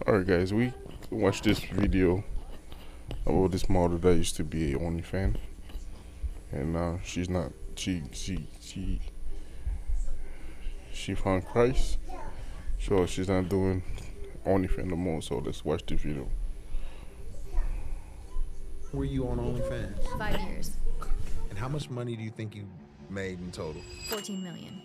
Alright, guys, we watched this video about this model that used to be a OnlyFans, and she's not. She found Christ, so she's not doing OnlyFans no more. So let's watch the video. Were you on OnlyFans? 5 years, And how much money do you think you made in total? 14 million.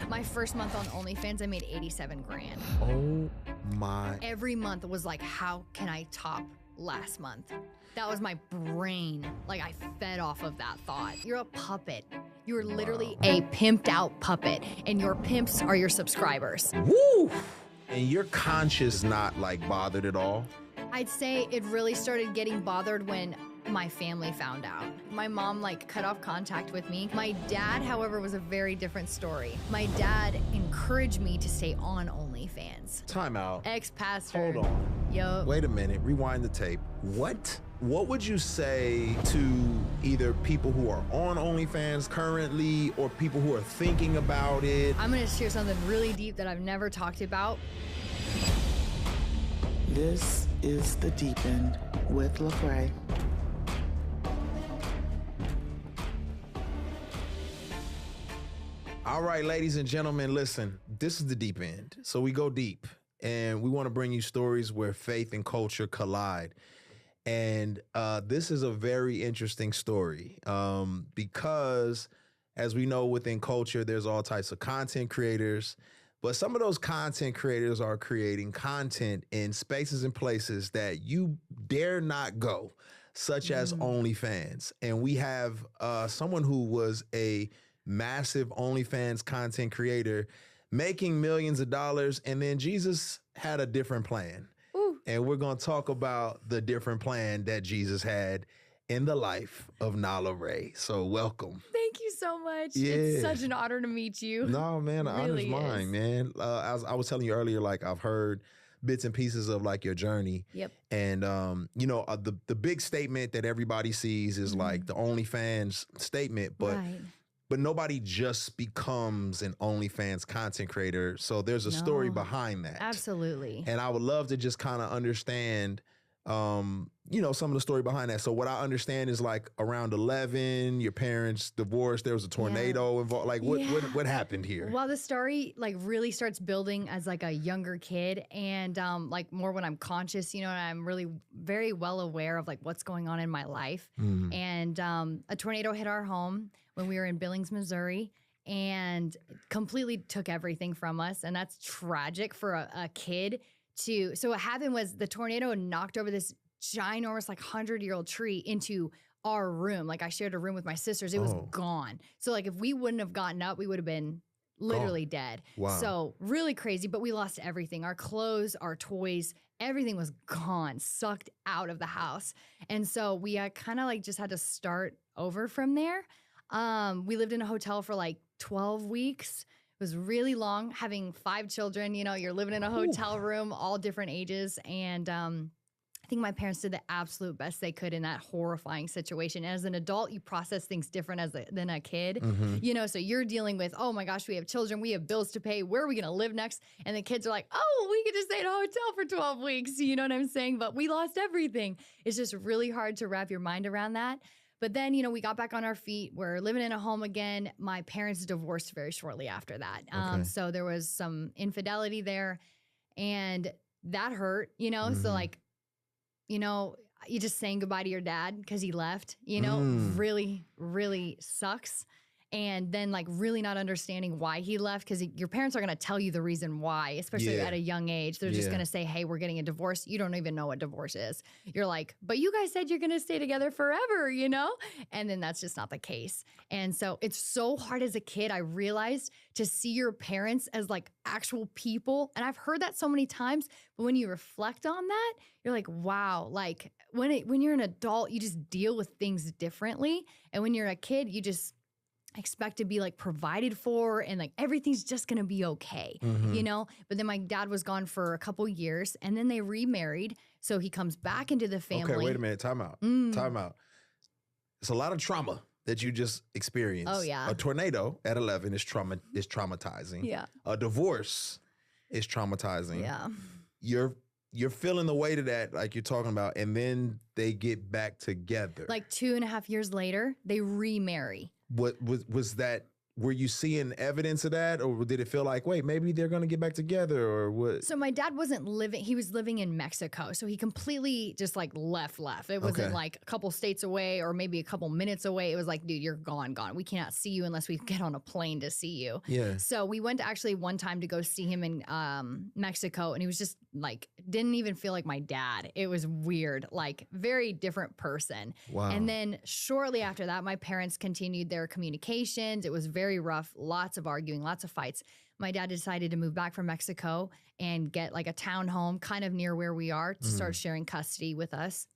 My first month on OnlyFans, I made 87 grand. Oh my. Every month was like, how can I top last month? That was my brain. Like, I fed off of that thought. You're a puppet. You're literally a pimped out puppet, and your pimps are your subscribers. Woo! And your conscience not like bothered at all? I'd say it really started getting bothered when my family found out. My mom cut off contact with me. My dad, however, was a very different story. My dad encouraged me to stay on OnlyFans. Time out. Ex-pastor. Hold on. Yup. Wait a minute. Rewind the tape. What would you say to either people who are on OnlyFans currently or people who are thinking about it? I'm gonna share something really deep that I've never talked about. This is The Deep End with Lecrae. All right, ladies and gentlemen, listen, this is The Deep End. So we go deep, and we want to bring you stories where faith and culture collide. And this is a very interesting story because, as we know, within culture, there's all types of content creators. But some of those content creators are creating content in spaces and places that you dare not go, such as OnlyFans. And we have someone who was a massive OnlyFans content creator making millions of dollars, and then Jesus had a different plan. Ooh. And we're going to talk about the different plan that Jesus had in the life of Nala Ray. So welcome. Thank you so much. Yeah. It's such an honor to meet you. No, man, the honor's Really mine, is. man. As I was telling you earlier, I've heard bits and pieces of your journey. Yep. And the big statement that everybody sees is the OnlyFans statement, Right. but nobody just becomes an OnlyFans content creator. So there's a story No. behind that. Absolutely. And I would love to just kind of understand some of the story behind that. So what I understand is around 11, your parents divorced, there was a tornado involved. What happened here? Well, the story really starts building as a younger kid, and more when I'm conscious, and I'm really very well aware of what's going on in my life. Mhm. And a tornado hit our home when we were in Billings, Missouri, and completely took everything from us. And that's tragic for a kid to. So what happened was the tornado knocked over this ginormous 100-year-old tree into our room. I shared a room with my sisters. It was gone. So if we wouldn't have gotten up, we would have been literally dead. Wow. So really crazy, but we lost everything. Our clothes, our toys, everything was gone, sucked out of the house. And so we kind of just had to start over from there. We lived in a hotel for 12 weeks. It was really long, having 5 children. You're living in a hotel room, all different ages. And I think my parents did the absolute best they could in that horrifying situation. As an adult, you process things different than a kid. Mhm. So you're dealing with, oh my gosh, we have children, we have bills to pay. Where are we going to live next? And the kids are like, oh, we could just stay in a hotel for 12 weeks. You know what I'm saying? But we lost everything. It's just really hard to wrap your mind around that. But then, we got back on our feet. We're living in a home again. My parents divorced very shortly after that. Okay. So there was some infidelity there, and that hurt, So you just saying goodbye to your dad because he left, really, really sucks. And then really not understanding why he left, because your parents are going to tell you the reason why, especially Yeah. at a young age. They're just Yeah. going to say, hey, we're getting a divorce. You don't even know what divorce is. You're like, but you guys said you're going to stay together forever, And then that's just not the case. And so it's so hard as a kid, I realized, to see your parents as actual people. And I've heard that so many times, but when you reflect on that, you're like, wow, when you're an adult, you just deal with things differently. And when you're a kid, you just expect to be provided for, and everything's just gonna be okay, Mhm. But then my dad was gone for a couple years, and then they remarried, so he comes back into the family. Okay, wait a minute. Time out. Time out. It's a lot of trauma that you just experienced. Oh, yeah. A tornado at 11 is traumatizing. Yeah. A divorce is traumatizing. Yeah. you're feeling the weight of that, like you're talking about, and then they get back together. Like 2.5 years later, they remarry. What was that? Were you seeing evidence of that, or did it feel like, wait, maybe they're gonna get back together, or what? So my dad wasn't living, he was living in Mexico. So he completely just like left. It wasn't Okay. like a couple states away or maybe a couple minutes away. It was like, dude, you're gone. We cannot see you unless we get on a plane to see you. Yeah. So we went actually one time to go see him in Mexico, and he was just like, didn't even feel like my dad. It was weird, like very different person. Wow. And then shortly after that, my parents continued their communications. It was very rough, lots of arguing, lots of fights. My dad decided to move back from Mexico and get like a townhome kind of near where we are to start sharing custody with us.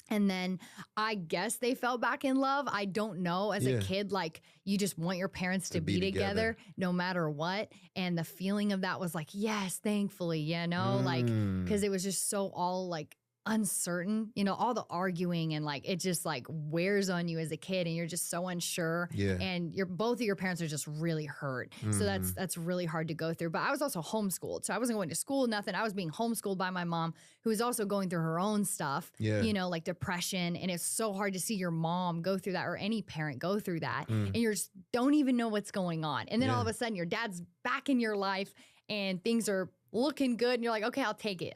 And then I guess they fell back in love. I don't know. As Yeah. a kid, like you just want your parents to be be together. together no matter what. And the feeling of that was like, yes, thankfully, like, because it was just so all like uncertain, all the arguing and like it just like wears on you as a kid and you're just so unsure. Yeah. And both of your parents are just really hurt. So that's really hard to go through. But I was also homeschooled. So I wasn't going to school, nothing. I was being homeschooled by my mom, who was also going through her own stuff, Yeah. like depression. And it's so hard to see your mom go through that or any parent go through that. And you just don't even know what's going on. And then all of a sudden your dad's back in your life and things are looking good and you're like, okay, I'll take it,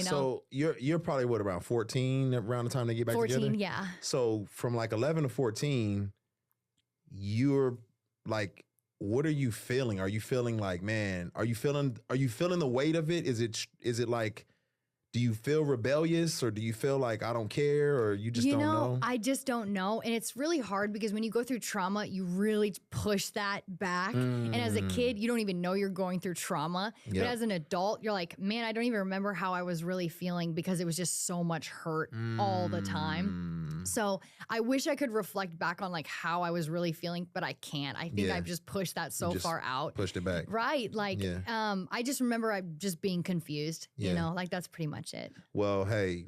So you're probably what, around 14 around the time they get back 14, together? yeah. So from like 11 to 14, you're like, what are you feeling? Are you feeling like, man, are you feeling the weight of it? Is it like, do you feel rebellious or do you feel like I don't care or you just don't know? I just don't know. And it's really hard because when you go through trauma, you really push that back. And as a kid, you don't even know you're going through trauma. Yep. But as an adult, you're like, man, I don't even remember how I was really feeling because it was just so much hurt all the time. So I wish I could reflect back on like how I was really feeling, but I can't. I think Yeah. I've just pushed that so just far out. Pushed it back. Right. Like, Yeah. I just remember I just being confused, Yeah. like that's pretty much it. Well, hey,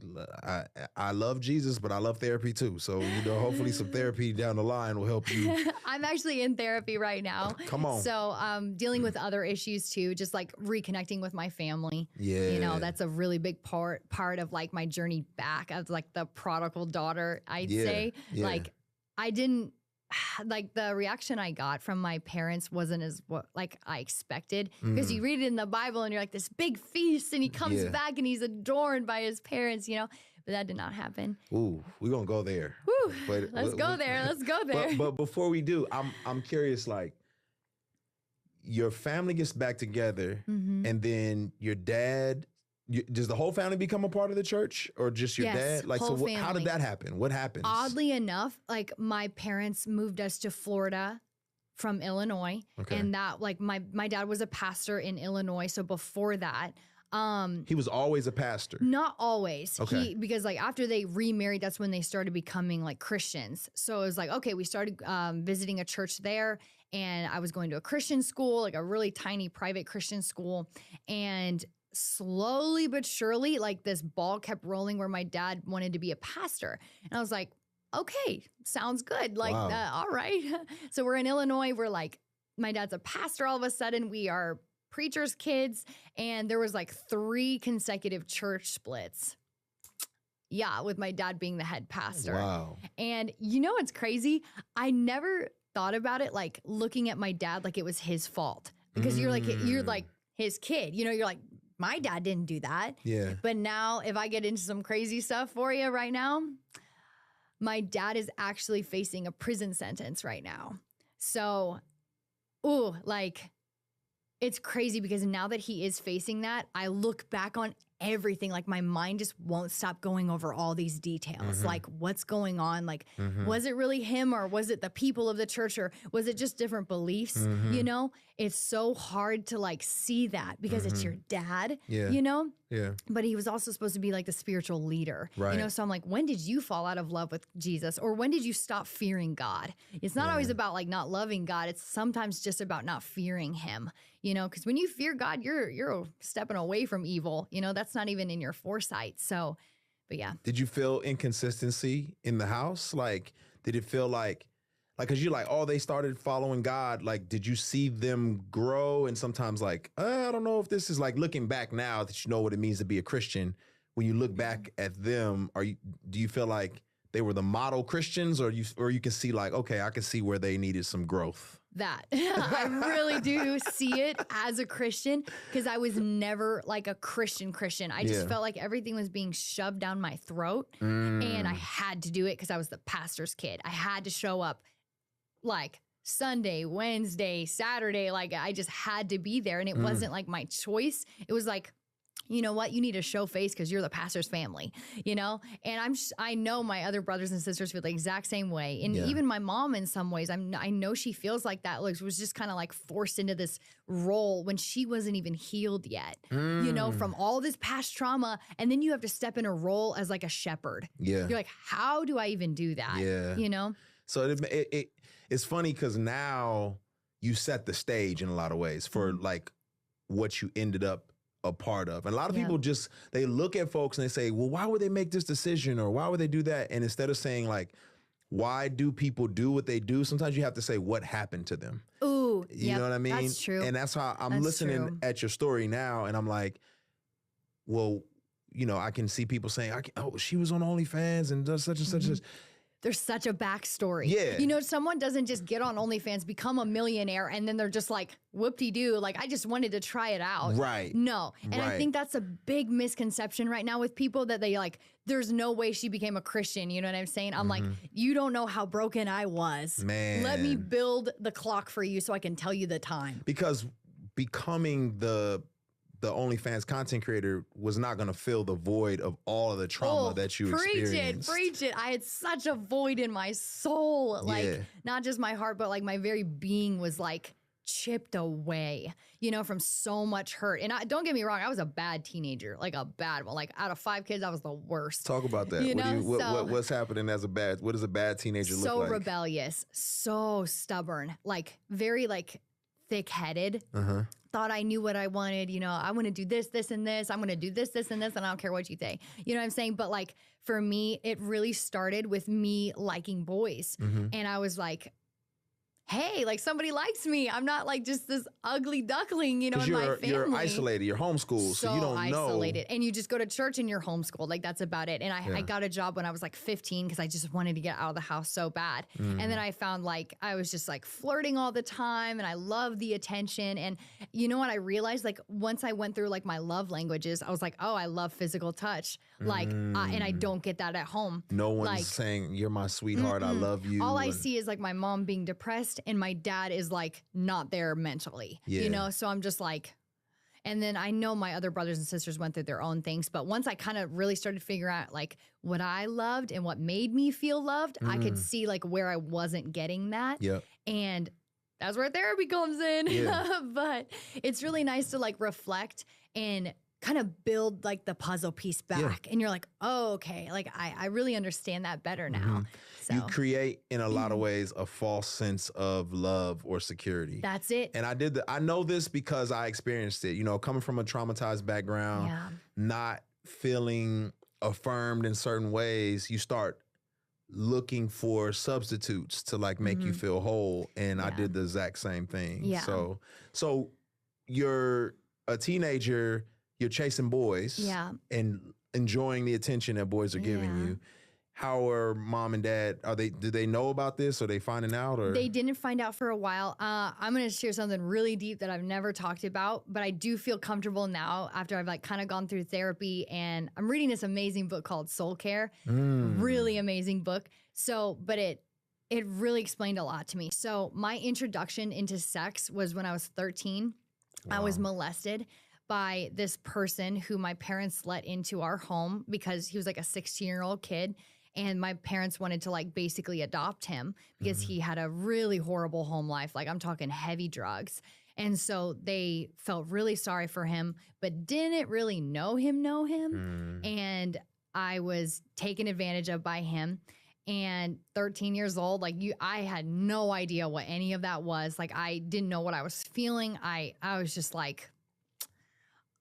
I love Jesus, but I love therapy too. So, hopefully some therapy down the line will help you. I'm actually in therapy right now. Come on. So dealing with other issues too, just like reconnecting with my family. Yeah. That's a really big part of like my journey back as like the prodigal daughter, I'd Yeah, say. yeah. Like I didn't like the reaction I got from my parents wasn't as what like I expected because you read it in the Bible and you're like this big feast and he comes Yeah. back and he's adorned by his parents, but that did not happen. Ooh, we're gonna go there. Woo, But- let's go there. But before we do, I'm curious, like, your family gets back together Mhm. and then your dad, does the whole family become a part of the church or just your Yes, dad? Like, whole how did family. that happen? What happens? Oddly enough, like my parents moved us to Florida from Illinois. Okay. And that like my dad was a pastor in Illinois. So before that, He was always a pastor. not always. Okay. Because like after they remarried, that's when they started becoming like Christians. So it was like, okay, we started visiting a church there and I was going to a Christian school, like a really tiny private Christian school. And slowly but surely, like this ball kept rolling where my dad wanted to be a pastor. And I was like, okay, sounds good. Like, Wow. all right. So we're in Illinois. We're like, my dad's a pastor. All of a sudden we are preacher's kids. And there was like 3 consecutive church splits. Yeah, with my dad being the head pastor. Wow. And what's crazy? I never thought about it like looking at my dad like it was his fault. Because you're like his kid. You're like, my dad didn't do that. Yeah. But now if I get into some crazy stuff for you right now, my dad is actually facing a prison sentence right now. So, it's crazy because now that he is facing that, I look back on everything. Like my mind just won't stop going over all these details. Like what's going on? Like, was it really him or was it the people of the church or was it just different beliefs? It's so hard to like see that because it's your dad, Yeah. Yeah. but he was also supposed to be like the spiritual leader, Right. So I'm like, when did you fall out of love with Jesus or when did you stop fearing God? It's not always about like not loving God. It's sometimes just about not fearing him, because when you fear God, you're stepping away from evil, that's not even in your foresight. So, but yeah. Did you feel inconsistency in the house? Like, did it feel like Like, cause you're like, oh, they started following God. Like, did you see them grow? And sometimes like, I don't know if this is like looking back now that you know what it means to be a Christian. When you look back at them, do you feel like they were the model Christians, or you can see like, okay, I can see where they needed some growth? That I really do see it as a Christian, because I was never like a Christian. I just felt like everything was being shoved down my throat, and I had to do it because I was the pastor's kid. I had to show up like Sunday, Wednesday, Saturday. Like I just had to be there, and it wasn't like my choice. It was like, you know what? You need to show face because you're the pastor's family, you know? And I know my other brothers and sisters feel the exact same way. And even my mom in some ways, I know she feels like that. Like, was just kind of like forced into this role when she wasn't even healed yet, you know, from all this past trauma. And then you have to step in a role as like a shepherd. Yeah. You're like, how do I even do that? Yeah. You know? So it's funny because now you set the stage in a lot of ways for like what you ended up a part of. And a lot of people just, they look at folks and they say, well, why would they make this decision, or why would they do that? And instead of saying like, why do people do what they do? Sometimes you have to say what happened to them. Ooh, you know what I mean? That's true. And that's how I'm listening at your story now. And I'm like, well, you know, I can see people saying, oh, she was on OnlyFans and does such and such. There's such a backstory. Yeah. You know, someone doesn't just get on OnlyFans, become a millionaire, and then they're just like, whoop-de-doo, like, I just wanted to try it out. Right. No. And I think that's a big misconception right now with people, that they like, there's no way she became a Christian. You know what I'm saying? I'm like, you don't know how broken I was. Man. Let me build the clock for you so I can tell you the time. Because becoming the OnlyFans content creator was not going to fill the void of all of the trauma that you experienced. Preach it. I had such a void in my soul. Like, not just my heart, but like my very being was like chipped away, you know, from so much hurt. And don't get me wrong, I was a bad teenager, like a bad one. Like out of 5 kids, I was the worst. Talk about that. What's happening as what does a bad teenager look like? So rebellious, so stubborn, like very like thick-headed. Thought I knew what I wanted. You know, I want to do this, this, and this. I'm going to do this, this, and this, and I don't care what you think. You know what I'm saying? But like for me, it really started with me liking boys. And I was like, hey, like somebody likes me. I'm not like just this ugly duckling, you know, in my family. You're isolated. You're homeschooled, so you don't know. Isolated. And you just go to church and you're homeschooled. Like that's about it. And I got a job when I was like 15 because I just wanted to get out of the house so bad. And then I found like I was just like flirting all the time, and I loved the attention. And you know what I realized? Like once I went through like my love languages, I was like, oh, I love physical touch. Like, and I don't get that at home. No one's like, saying, you're my sweetheart, I love you. All I see is like my mom being depressed, and my dad is like not there mentally, you know? So I'm just like, and then I know my other brothers and sisters went through their own things. But once I kind of really started figuring out like what I loved and what made me feel loved, I could see like where I wasn't getting that. And that's where therapy comes in. But it's really nice to like reflect and kind of build like the puzzle piece back. And you're like, oh, okay. Like I really understand that better now. So you create in a lot of ways a false sense of love or security. That's it. And I know this because I experienced it, you know, coming from a traumatized background, not feeling affirmed in certain ways, you start looking for substitutes to like make you feel whole. And I did the exact same thing. So you're a teenager, you're chasing boys and enjoying the attention that boys are giving you. How are mom and dad, do they know about this? Are they finding out? Or they didn't find out for a while. I'm going to share something really deep that I've never talked about, but I do feel comfortable now after I've like kind of gone through therapy, and I'm reading this amazing book called Soul Care. Really amazing book. So, but it really explained a lot to me. So my introduction into sex was when I was 13. I was molested by this person who my parents let into our home because he was like a 16-year-old kid. And my parents wanted to like basically adopt him because he had a really horrible home life. Like I'm talking heavy drugs. And so they felt really sorry for him, but didn't really know him. And I was taken advantage of by him. And 13 years old, like I had no idea what any of that was. Like I didn't know what I was feeling. I was just like,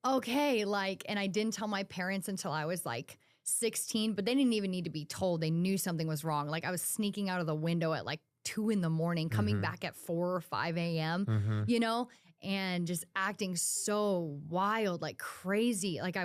okay, like, and I didn't tell my parents until I was like 16, but they didn't even need to be told. They knew something was wrong. Like I was sneaking out of the window at like 2 a.m, coming back at 4 or 5 a.m, you know, and just acting so wild, like crazy. Like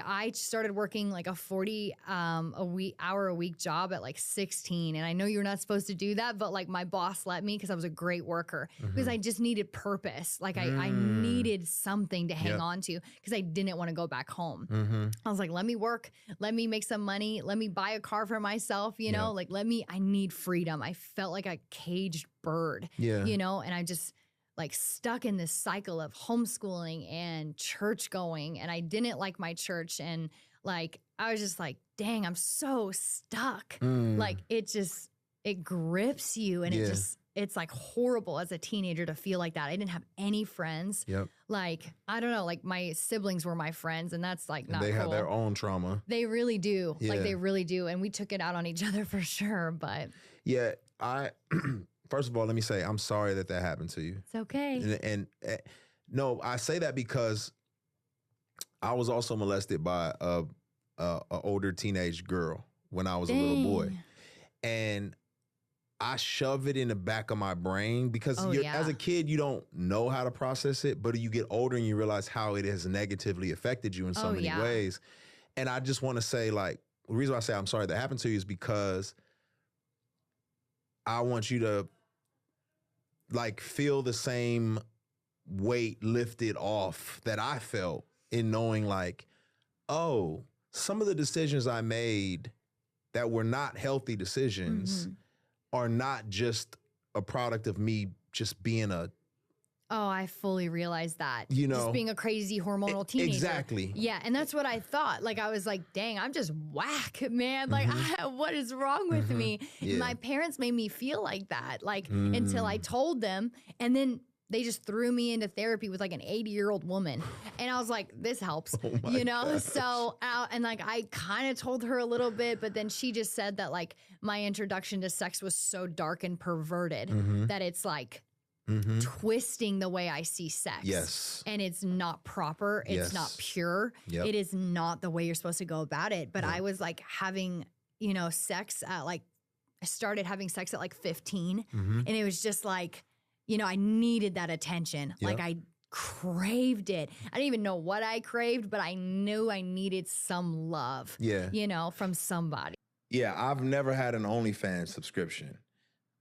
I started working like a 40 hour a week job at like 16. And I know you're not supposed to do that, but like my boss let me because I was a great worker because I just needed purpose. Like I needed something to hang on to because I didn't want to go back home. I was like, let me work, let me make some money, let me buy a car for myself, you know, like I need freedom. I felt like a caged bird, you know, and I just like stuck in this cycle of homeschooling and church going. And I didn't like my church. And like, I was just like, dang, I'm so stuck. Like it grips you. And it's like horrible as a teenager to feel like that. I didn't have any friends. Like, I don't know, like my siblings were my friends and that's like not cool. They have their own trauma. They really do. Like they really do. And we took it out on each other for sure. But yeah, first of all, let me say, I'm sorry that happened to you. It's okay. And no, I say that because I was also molested by a older teenage girl when I was a little boy. And I shove it in the back of my brain because as a kid, you don't know how to process it, but you get older and you realize how it has negatively affected you in so many ways. And I just want to say, like, the reason why I say I'm sorry that happened to you is because I want you to like feel the same weight lifted off that I felt in knowing like, oh, some of the decisions I made that were not healthy decisions are not just a product of me just being Oh, I fully realized that. You know, just being a crazy hormonal teenager. Exactly. Yeah, and that's what I thought. Like I was like, dang, I'm just whack, man. Like what is wrong with me? Yeah. My parents made me feel like that, like until I told them, and then they just threw me into therapy with like an 80-year-old woman. And I was like, this helps, you know? Gosh. So, and like, I kind of told her a little bit, but then she just said that like my introduction to sex was so dark and perverted that it's like, twisting the way I see sex. Yes. And it's not proper. It's not pure. Yep. It is not the way you're supposed to go about it. But I was like having, you know, sex at like, I started having sex at like 15. And it was just like, you know, I needed that attention. Like I craved it. I didn't even know what I craved, but I knew I needed some love, you know, from somebody. Yeah, I've never had an OnlyFans subscription,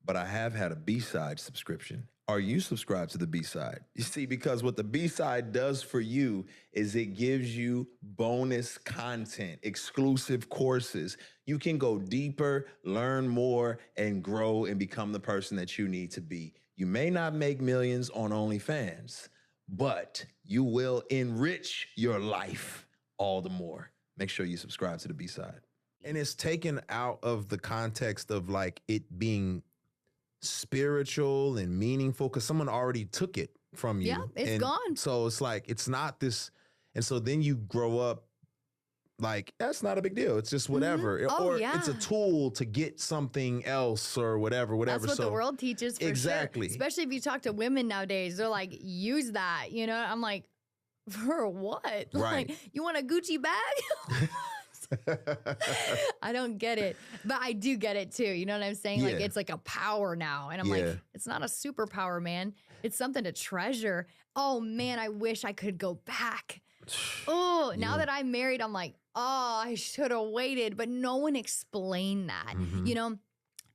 but I have had a B-side subscription. Are you subscribed to the B-side? You see, because what the B-side does for you is it gives you bonus content, exclusive courses. You can go deeper, learn more, and grow and become the person that you need to be. You may not make millions on OnlyFans, but you will enrich your life all the more. Make sure you subscribe to the B-side. And it's taken out of the context of like it being spiritual and meaningful because someone already took it from you. Yeah, it's gone. So it's like, it's not this. And so then you grow up like, that's not a big deal. It's just whatever. It's a tool to get something else or whatever. That's what the world teaches for exactly. sure. Especially if you talk to women nowadays, they're like, use that, you know? I'm like, for what? Right. Like, you want a Gucci bag? I don't get it, but I do get it too. You know what I'm saying? Like it's like a power now. And I'm like, it's not a superpower, man. It's something to treasure. Oh man, I wish I could go back. Oh, now that I'm married, I'm like, oh, I should have waited, but no one explained that. You know,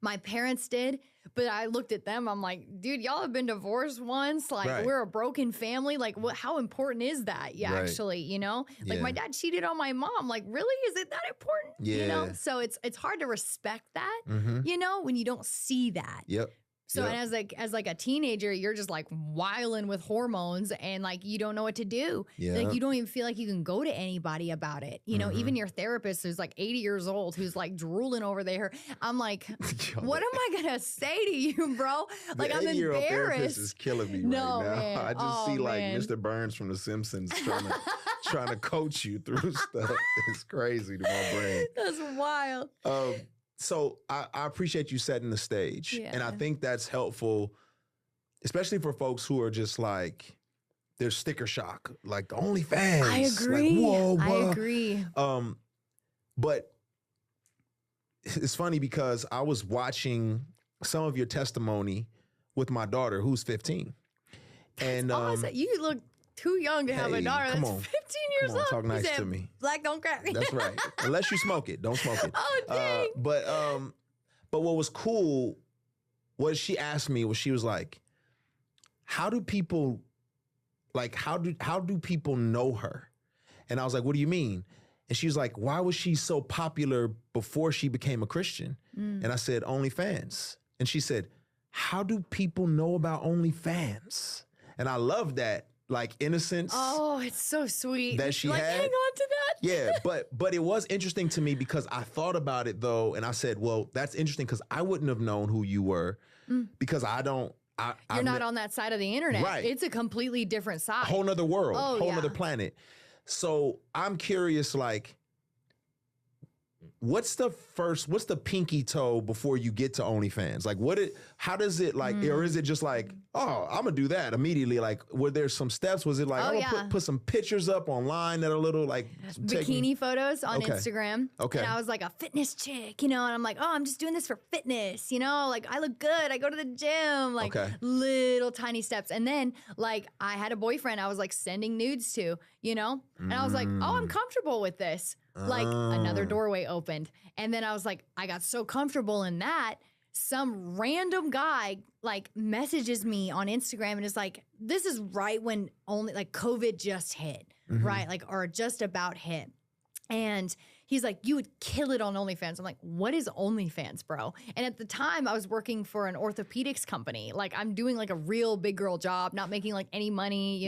my parents did, but I looked at them. I'm like, dude, y'all have been divorced once. Like we're a broken family. Like how important is that? Yeah, actually, you know, like my dad cheated on my mom. Like, really? Is it that important? You know? So it's hard to respect that, you know, when you don't see that. So and as like a teenager, you're just like wilding with hormones and like you don't know what to do. Like you don't even feel like you can go to anybody about it. You know, even your therapist who's like 80 years old, who's like drooling over there. I'm like, what am I gonna say to you, bro? Like I'm embarrassed. Therapist is killing me right now. Man. I just see like Mr. Burns from The Simpsons trying to coach you through stuff. It's crazy to my brain. That's wild. So I appreciate you setting the stage. And I think that's helpful, especially for folks who are just like, they're sticker shock, like the OnlyFans. I agree. Like, whoa, I agree. But it's funny because I was watching some of your testimony with my daughter, who's 15. And Awesome. You look too young to have a hey, daughter come that's on. 15 years Come on, old. talk You nice said, to me. Black don't crack. That's right. Unless you smoke it, don't smoke it. Oh, dang. But what was cool, what she asked me was, she was like, how do people know her? And I was like, what do you mean? And she was like, why was she so popular before she became a Christian? And I said, OnlyFans. And she said, how do people know about OnlyFans? And I love that, like, innocence. Oh, it's so sweet. That she like, had. hang on to that. Yeah, but it was interesting to me because I thought about it though, and I said, well, that's interesting because I wouldn't have known who you were because I don't. You're not on that side of the internet. Right. It's a completely different side. Whole nother world, Oh, whole yeah. nother planet. So I'm curious, like, what's the pinky toe before you get to OnlyFans? Like, how does it, like, or is it just like, oh, I'm gonna do that immediately? Like, were there some steps? Was it like, Oh, I'm yeah. gonna put some pictures up online that are little like Bikini photos on Okay. Instagram. Okay. And I was like a fitness chick, and I'm like, oh, I'm just doing this for fitness, like I look good. I go to the gym, like Okay. little tiny steps. And then like I had a boyfriend I was like sending nudes to, and I was like, oh, I'm comfortable with this. Like another doorway opened. And then I was like, I got so comfortable in that. Some random guy like messages me on Instagram and is like, this is right when COVID just hit, right? Like, or just about hit. And he's like, you would kill it on OnlyFans. I'm like, what is OnlyFans, bro? And at the time I was working for an orthopedics company. Like I'm doing like a real big girl job, not making like any money,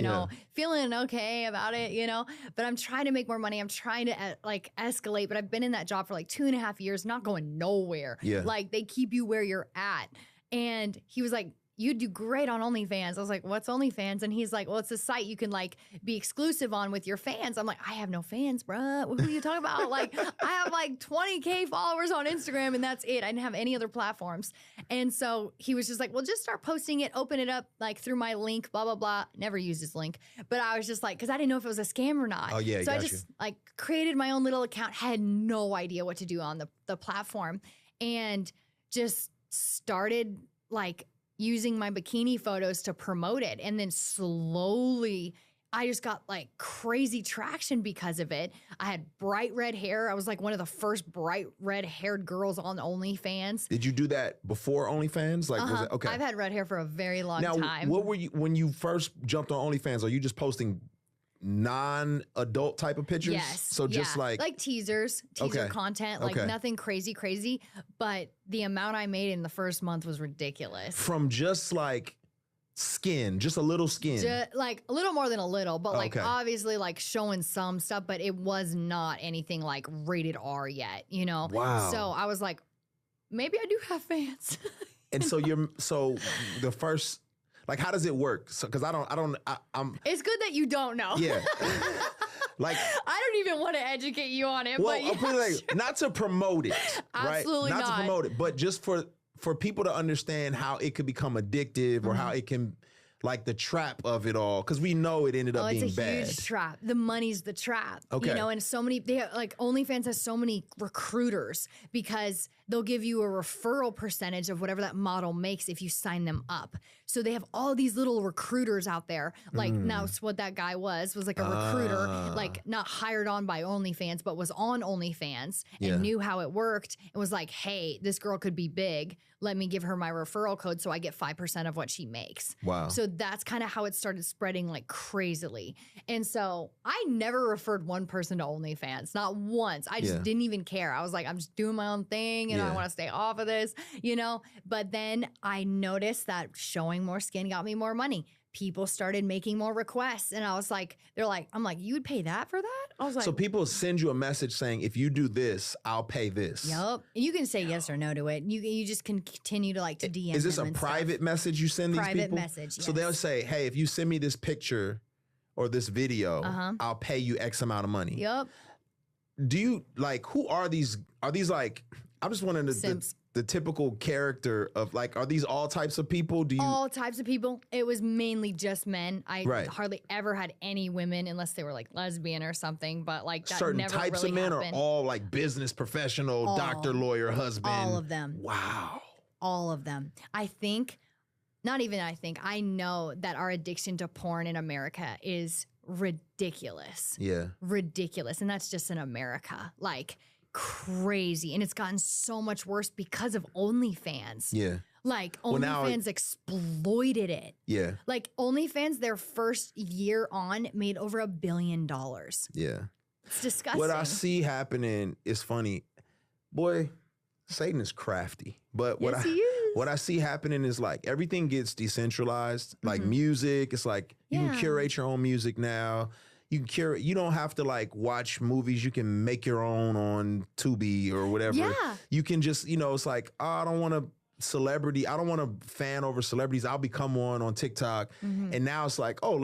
feeling okay about it, but I'm trying to make more money. I'm trying to like escalate, but I've been in that job for like 2.5 years, not going nowhere. Yeah. Like they keep you where you're at. And he was like, you do great on OnlyFans. I was like, what's OnlyFans? And he's like, well, it's a site you can like be exclusive on with your fans. I'm like, I have no fans, bruh. Who are you talking about? Like, I have like 20K followers on Instagram and that's it. I didn't have any other platforms. And so he was just like, well, just start posting it, open it up like through my link, blah, blah, blah. Never used his link. But I was just like, because I didn't know if it was a scam or not. Oh, yeah, so I got just like created my own little account, had no idea what to do on the platform, and just started like using my bikini photos to promote it. And then slowly I just got like crazy traction because of it. I had bright red hair. I was like one of the first bright red haired girls on OnlyFans. Did you do that before OnlyFans? Like, was it okay? I've had red hair for a very long Now, time. what were you when you first jumped on OnlyFans? Are you just posting non-adult type of pictures? Yes. So just yeah. like teaser Okay. content, like Okay. nothing crazy. But the amount I made in the first month was ridiculous. from just like skin, just a little skin. Like a little more than a little, but like Okay. obviously like showing some stuff, but it was not anything like rated R yet, Wow. So I was like, maybe I do have fans. And so the first, like, how does it work? So, cause I'm, It's good that you don't know. yeah. Like, I don't even want to educate you on it, well, but yeah, I'm putting it like, not to promote it, right? Absolutely Not to not. promote it, but just for people to understand how it could become addictive or how it can, like the trap of it all. Cause we know it ended up it's being a bad. huge trap. The money's the trap. Okay. And so many, OnlyFans has so many recruiters because they'll give you a referral percentage of whatever that model makes if you sign them up. So they have all these little recruiters out there. Like now it's what that guy was like a recruiter, like not hired on by OnlyFans, but was on OnlyFans and Yeah. knew how it worked and was like, hey, this girl could be big. Let me give her my referral code so I get 5% of what she makes. Wow. So that's kind of how it started spreading like crazily. And so I never referred one person to OnlyFans, not once. I just Yeah. didn't even care. I was like, I'm just doing my own thing and I Yeah. want to stay off of this, But then I noticed that showing more skin got me more money. People started making more requests. And I was like, I'm like, you would pay that for that? I was like, So people send you a message saying, if you do this, I'll pay this. yup. And you can say yes or no to it. You just can continue to like to DM. Is this them a and stuff. private message you send these Private people? message, So they'll yes. say, hey, if you send me this picture or this video, I'll pay you X amount of money. Yup. Do you, like, who are these? Are these like, I'm just wondering Simps. the typical character of, like, are these all types of people? Do you, All types of people. It was mainly just men. I Right. hardly ever had any women unless they were like lesbian or something. But like that certain never types really of men happened. or all like business professional, All. doctor, lawyer, husband? All of them. Wow. all of them. I know that our addiction to porn in America is ridiculous. Yeah. Ridiculous. And that's just in America. Like crazy. And it's gotten so much worse because of OnlyFans. Yeah. Like now OnlyFans exploited it. Yeah. Like OnlyFans, their first year on made over $1 billion. Yeah. It's disgusting. What I see happening is funny. Boy, Satan is crafty. But Yes, he is. what I see happening is like everything gets decentralized. Like music, it's like you can Yeah. curate your own music now. You can curate. You don't have to like watch movies. You can make your own on Tubi or whatever. Yeah. You can just, it's like, oh, I don't want to celebrity. I don't want to fan over celebrities. I'll become one on TikTok. And now it's like, oh,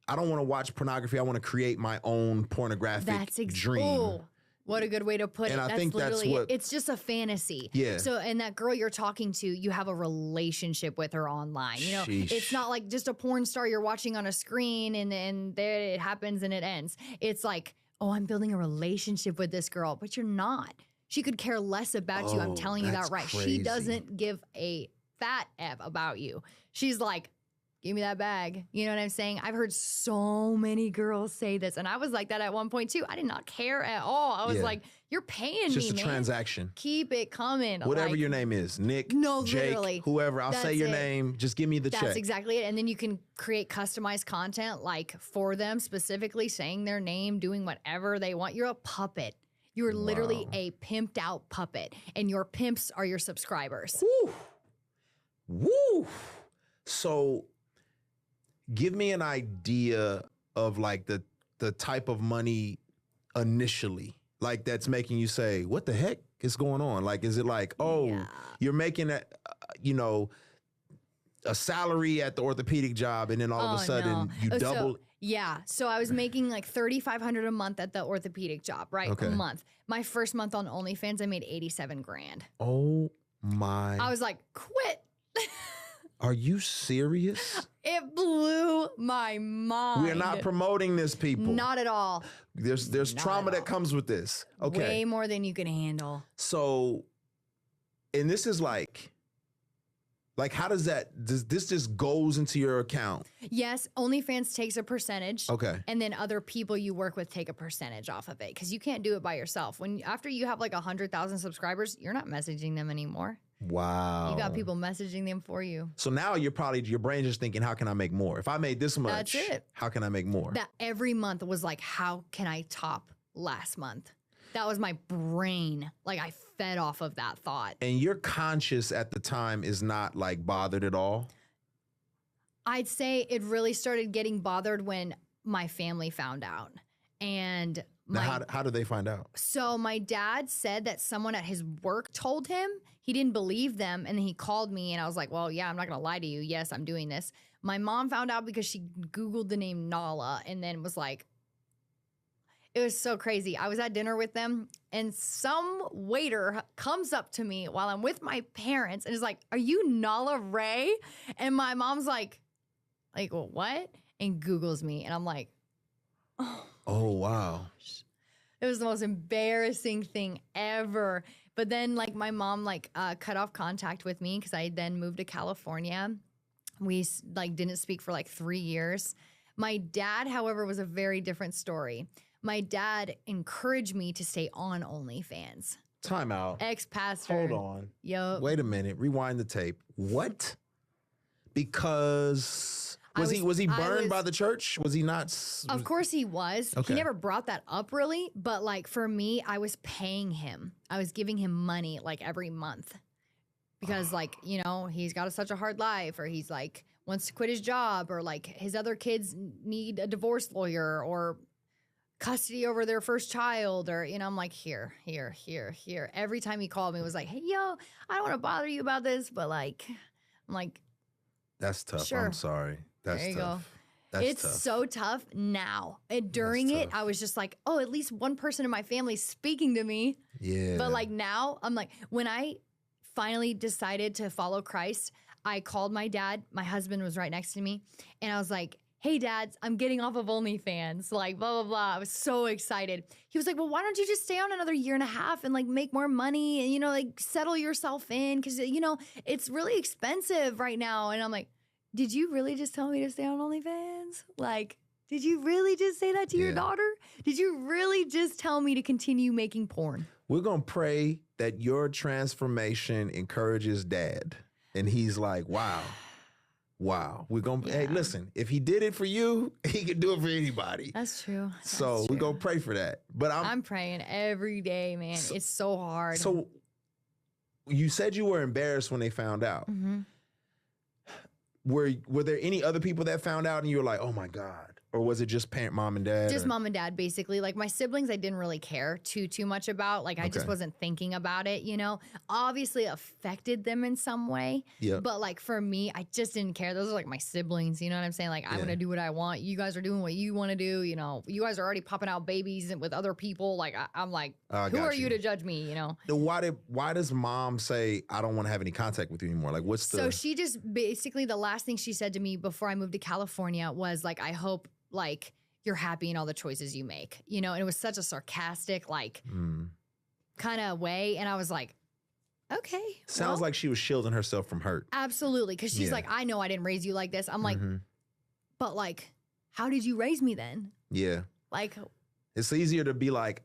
I don't want to watch pornography. I want to create my own pornographic dream. Oh, what a good way to put And it. I That's think that's literally what- it's just a fantasy. Yeah. So, and that girl you're talking to, you have a relationship with her online. You know, Sheesh. it's not like just a porn star you're watching on a screen and there it happens and it ends. It's like, oh, I'm building a relationship with this girl, but you're not. She could care less about you. I'm Oh, telling you that's that right. crazy. She doesn't give a fat F about you. She's like, give me that bag. You know what I'm saying? I've heard so many girls say this. And I was like that at one point too. I did not care at all. I was Yeah. like, you're paying It's just me, a man. transaction. Keep it coming. Whatever Like, your name is, Nick, No, Jake, literally. whoever. I'll say That's your it. name. Just give me the That's check. exactly it. And then you can create customized content like for them, specifically saying their name, doing whatever they want. You're a puppet. You're literally Wow. a pimped out puppet. And your pimps are your subscribers. Woo. Woo. So give me an idea of like the type of money initially, like that's making you say, what the heck is going on? Like, is it like, oh, Yeah. you're making a, a salary at the orthopedic job and then all of a Oh, sudden no. you So- double. Yeah. So I was making like $3,500 a month at the orthopedic job, right? Okay. A month. My first month on OnlyFans, I made 87 grand. Oh my. I was like, quit. Are you serious? It blew my mind. We are not promoting this, people. Not at all. There's not trauma at that all. comes with this. Okay. Way more than you can handle. So, and this is like how does this just goes into your account? Yes, OnlyFans takes a percentage. Okay. And then other people you work with take a percentage off of it because you can't do it by yourself. After you have like 100,000 subscribers, you're not messaging them anymore. Wow. You got people messaging them for you. So now your brain just thinking, how can I make more? If I made this much, That's it. how can I make more? That every month was like, how can I top last month? That was my brain. Like I fed off of that thought. And your conscious at the time is not like bothered at all. I'd say it really started getting bothered when my family found out. And Now, how did they find out? so my dad said that someone at his work told him. He didn't believe them. And then he called me and I was like, well, yeah, I'm not going to lie to you. Yes, I'm doing this. My mom found out because she Googled the name Nala and then was like, it was so crazy. I was at dinner with them and some waiter comes up to me while I'm with my parents and is like, are you Nala Ray? And my mom's like, well, what? And Googles me. And I'm like, Oh, wow. it was the most embarrassing thing ever. But then like my mom cut off contact with me because I then moved to California. We didn't speak for 3 years. My dad, however, was a very different story. My dad encouraged me to stay on OnlyFans. Time out. Ex-pastor. Hold on. Yo. Wait a minute. Rewind the tape. What? Because was he burned by the church? Was he not? Of course he was. Okay. He never brought that up really, but for me, I was paying him. I was giving him money every month because he's got such a hard life, or he's wants to quit his job, or his other kids need a divorce lawyer or custody over their first child, or I'm like, here. Every time he called me, it was like, hey, yo, I don't want to bother you about this, but I'm like, That's tough. Sure. I'm sorry. That's There you tough. go. That's It's tough. so tough now. And during That's it, tough. I was just like, oh, at least one person in my family is speaking to me. Yeah. But now, I'm like, when I finally decided to follow Christ, I called my dad. My husband was right next to me. And I was like, hey, dads, I'm getting off of OnlyFans, like, blah, blah, blah. I was so excited. He was like, well, why don't you just stay on another year and a half and like make more money and, like settle yourself in? Cause, it's really expensive right now. And I'm like, did you really just tell me to stay on OnlyFans? Like, did you really just say that to your daughter? Did you really just tell me to continue making porn? We're going to pray that your transformation encourages dad. And he's like, wow. We're going to, hey, listen, if he did it for you, he can do it for anybody. That's true. So we're going to pray for that. But I'm praying every day, man. It's so hard. So you said you were embarrassed when they found out. Mm-hmm. Were there any other people that found out and you were like, oh my God? Or was it just mom and dad? Just mom and dad, basically. Like my siblings, I didn't really care too much about. Like I just wasn't thinking about it, Obviously affected them in some way. Yeah. But like for me, I just didn't care. Those are like my siblings, you know what I'm saying? Like I'm going to do what I want. You guys are doing what you want to do. You guys are already popping out babies with other people. Like I'm like, who are you to judge me, Why does mom say, I don't want to have any contact with you anymore? Like what's the... So she just basically, the last thing she said to me before I moved to California was like, I hope like you're happy in all the choices you make, and it was such a sarcastic, like kind of way. And I was like, okay. Sounds like she was shielding herself from hurt. Absolutely. Cause she's like, I know I didn't raise you like this. I'm like, but like, how did you raise me then? Yeah. Like, it's easier to be like,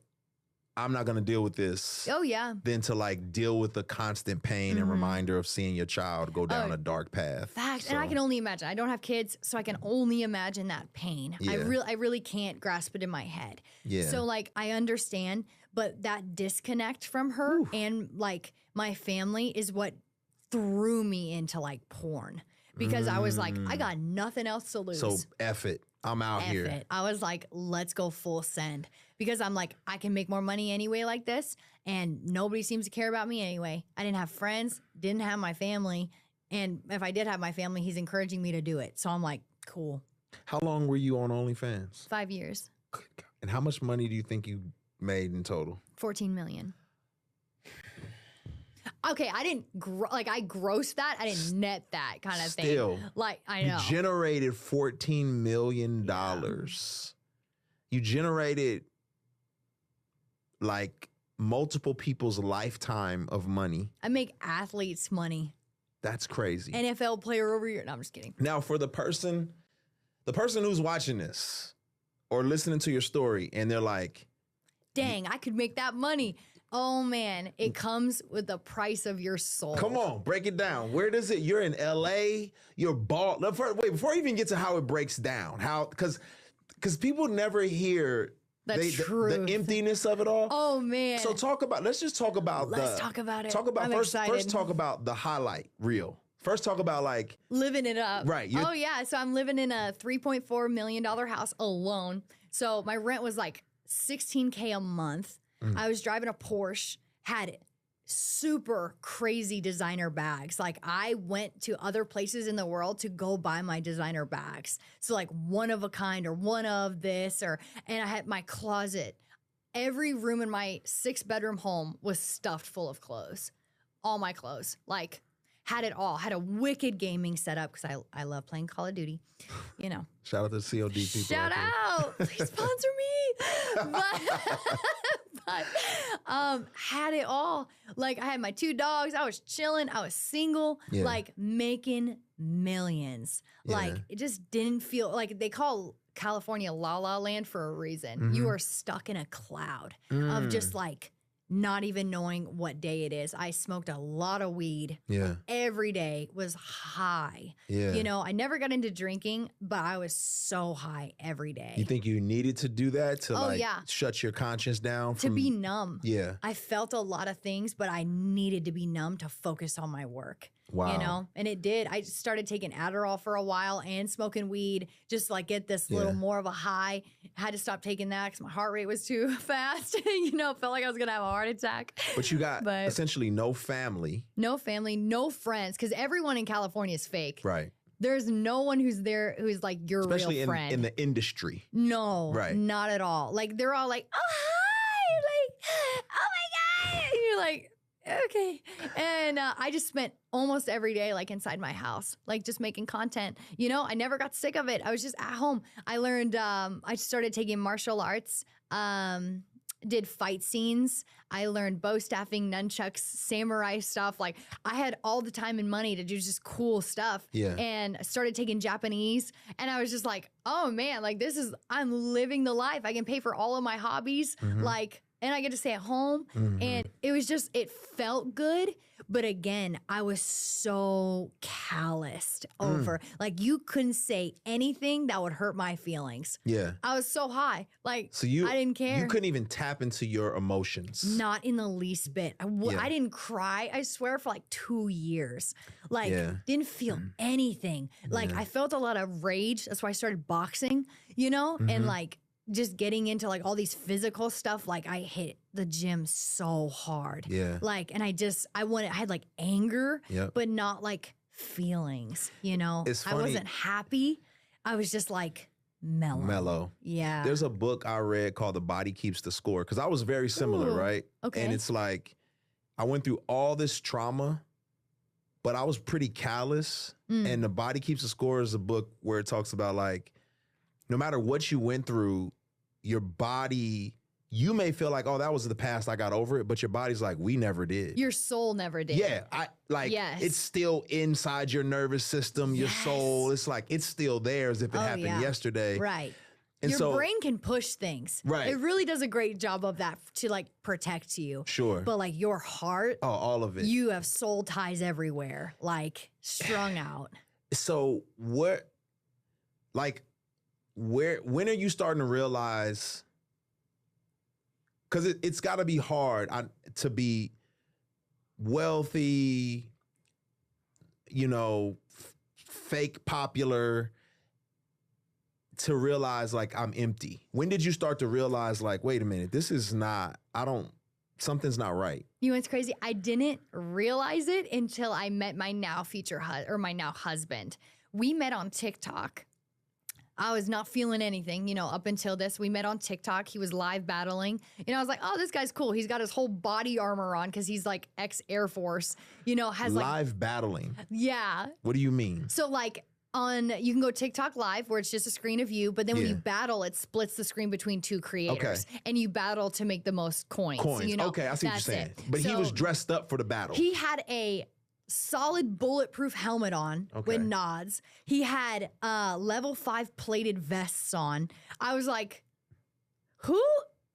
I'm not going to deal with this. Oh yeah. Than to like deal with the constant pain and reminder of seeing your child go down a dark path. Facts. And I can only imagine. I don't have kids, so I can only imagine that pain. Yeah. I really can't grasp it in my head. Yeah. So like I understand, but that disconnect from her and like my family is what threw me into like porn. Because I was like, I got nothing else to lose. So F it. I'm out here. It. I was like, let's go full send. Because I'm like, I can make more money anyway like this. And nobody seems to care about me anyway. I didn't have friends, didn't have my family. And if I did have my family, he's encouraging me to do it. So I'm like, cool. How long were you on OnlyFans? 5 years. And how much money do you think you made in total? 14 million. Okay, I didn't, I grossed that. I didn't net that kind of thing. Still. Like, I know. You generated $14 million. You generated like multiple people's lifetime of money. I make athletes money. That's crazy. NFL player over here. No, I'm just kidding. Now, for the person who's watching this or listening to your story and they're like, dang, I could make that money. Oh man, it comes with the price of your soul. Come on, break it down. Where does it? You're in LA. You're bald. Wait, before I even get to how it breaks down, because people never hear the emptiness of it all. Oh man. So let's just talk about Let's talk about it. First talk about the highlight reel. First talk about like living it up. Right. Oh yeah. So I'm living in a $3.4 million house alone. So my rent was like $16K a month. I was driving a Porsche, had super crazy designer bags. Like I went to other places in the world to go buy my designer bags. So like one of a kind or one of this and I had my closet. Every room in my 6-bedroom home was stuffed full of clothes. All my clothes. Like had it all. Had a wicked gaming setup because I love playing Call of Duty. Shout out to COD people. Shout out. Please sponsor me. But had it all. Like I had my 2 dogs. I was chilling. I was single. Yeah. Like making millions. Yeah. Like it just didn't feel like they call California La La Land for a reason. You are stuck in a cloud of just like not even knowing what day it is. I smoked a lot of weed. Yeah. Every day was high. Yeah. I never got into drinking, but I was so high every day. You think you needed to do that to yeah. shut your conscience down? To be numb. Yeah. I felt a lot of things, but I needed to be numb to focus on my work. Wow. And it did. I just started taking Adderall for a while and smoking weed, just like get this little more of a high. Had to stop taking that because my heart rate was too fast. Felt like I was going to have a heart attack. But you got essentially no family. No family, no friends, because everyone in California is fake. Right. There's no one who's there who's like your Especially real friend. in the industry. No, right. Not at all. Like they're all like, oh, hi. Like, oh my God. And you're like, okay. And I just spent almost every day like inside my house, like just making content. You know, I never got sick of it. I was just at home. I learned, I started taking martial arts, did fight scenes. I learned bow staffing, nunchucks, samurai stuff. Like I had all the time and money to do just cool stuff. Yeah. And I started taking Japanese. And I was just like, oh man, like I'm living the life. I can pay for all of my hobbies. Like, and I get to stay at home. And it was just, it felt good. But again, I was so calloused over. Like you couldn't say anything that would hurt my feelings. Yeah. I was so high. Like So I didn't care. You couldn't even tap into your emotions. Not in the least bit. I didn't cry, I swear, for like 2 years. Like, didn't feel anything. Like, I felt a lot of rage. That's why I started boxing, you know? And like, just getting into like all these physical stuff. Like, I hit the gym so hard. Yeah. Like, and I had like anger, but not like feelings, you know? It's I funny. wasn't happy. I was just like, mellow. Yeah. There's a book I read called The Body Keeps the Score, because I was very similar, Ooh, right? okay. And it's like, I went through all this trauma, but I was pretty callous. And The Body Keeps the Score is a book where it talks about like, no matter what you went through, your body, you may feel like, oh, that was the past, I got over it, but your body's like, we never did. Your soul never did. Yeah, it's still inside your nervous system, your soul. It's like, it's still there as if it happened yesterday. Right. And your brain can push things. Right. It really does a great job of that to like protect you. Sure. But like your heart, all of it. you have soul ties everywhere, like strung out. So when are you starting to realize, because it's got to be hard to be wealthy, you know, fake popular, to realize like I'm empty? When did you start to realize like, wait a minute, something's not right? You know what's crazy? I didn't realize it until I met my now my now husband. We met on TikTok. I was not feeling anything, you know, up until this. We met on TikTok. He was live battling. And I was like, oh, this guy's cool. He's got his whole body armor on because he's like ex-Air Force, you know, has live battling. Yeah. What do you mean? So like you can go TikTok live where it's just a screen of you, but then when you battle, it splits the screen between two creators. Okay. And you battle to make the most coins. You know? Okay, I see what you're saying. But he was dressed up for the battle. He had a solid bulletproof helmet on with nods. He had level 5 plated vests on. I was like, who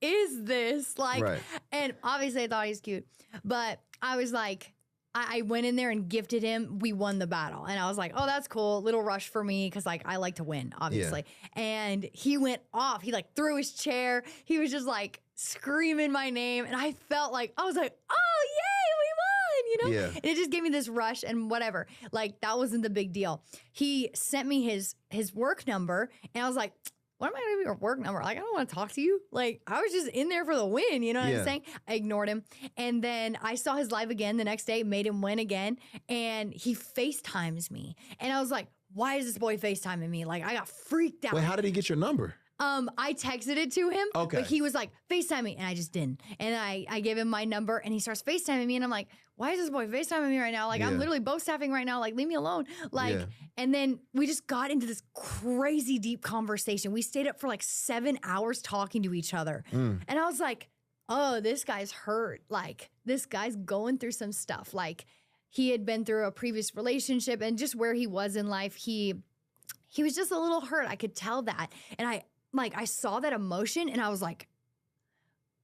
is this? Like, and obviously I thought he was cute, but I was like, I went in there and gifted him. We won the battle. And I was like, oh, that's cool. Little rush for me because like I like to win, obviously. Yeah. And he went off. He like threw his chair. He was just like screaming my name. And I felt like, I was like, oh, yay, we won, you know? Yeah. And it just gave me this rush and whatever. Like that wasn't the big deal. He sent me his work number and I was like, what am I going to give your work number? Like, I don't want to talk to you. Like, I was just in there for the win. You know what I'm saying? I ignored him. And then I saw his live again the next day, made him win again. And he FaceTimes me. And I was like, why is this boy FaceTiming me? Like, I got freaked out. Wait, how did he get your number? I texted it to him, but he was like, FaceTime me, and I just didn't. And I gave him my number, and he starts FaceTiming me, and I'm like, why is this boy FaceTiming me right now? Like, I'm literally bow staffing right now. Like, leave me alone. Like, and then we just got into this crazy deep conversation. We stayed up for like 7 hours talking to each other. And I was like, oh, this guy's hurt. Like, this guy's going through some stuff. Like, he had been through a previous relationship, and just where he was in life, he was just a little hurt. I could tell that. And I saw that emotion and I was like,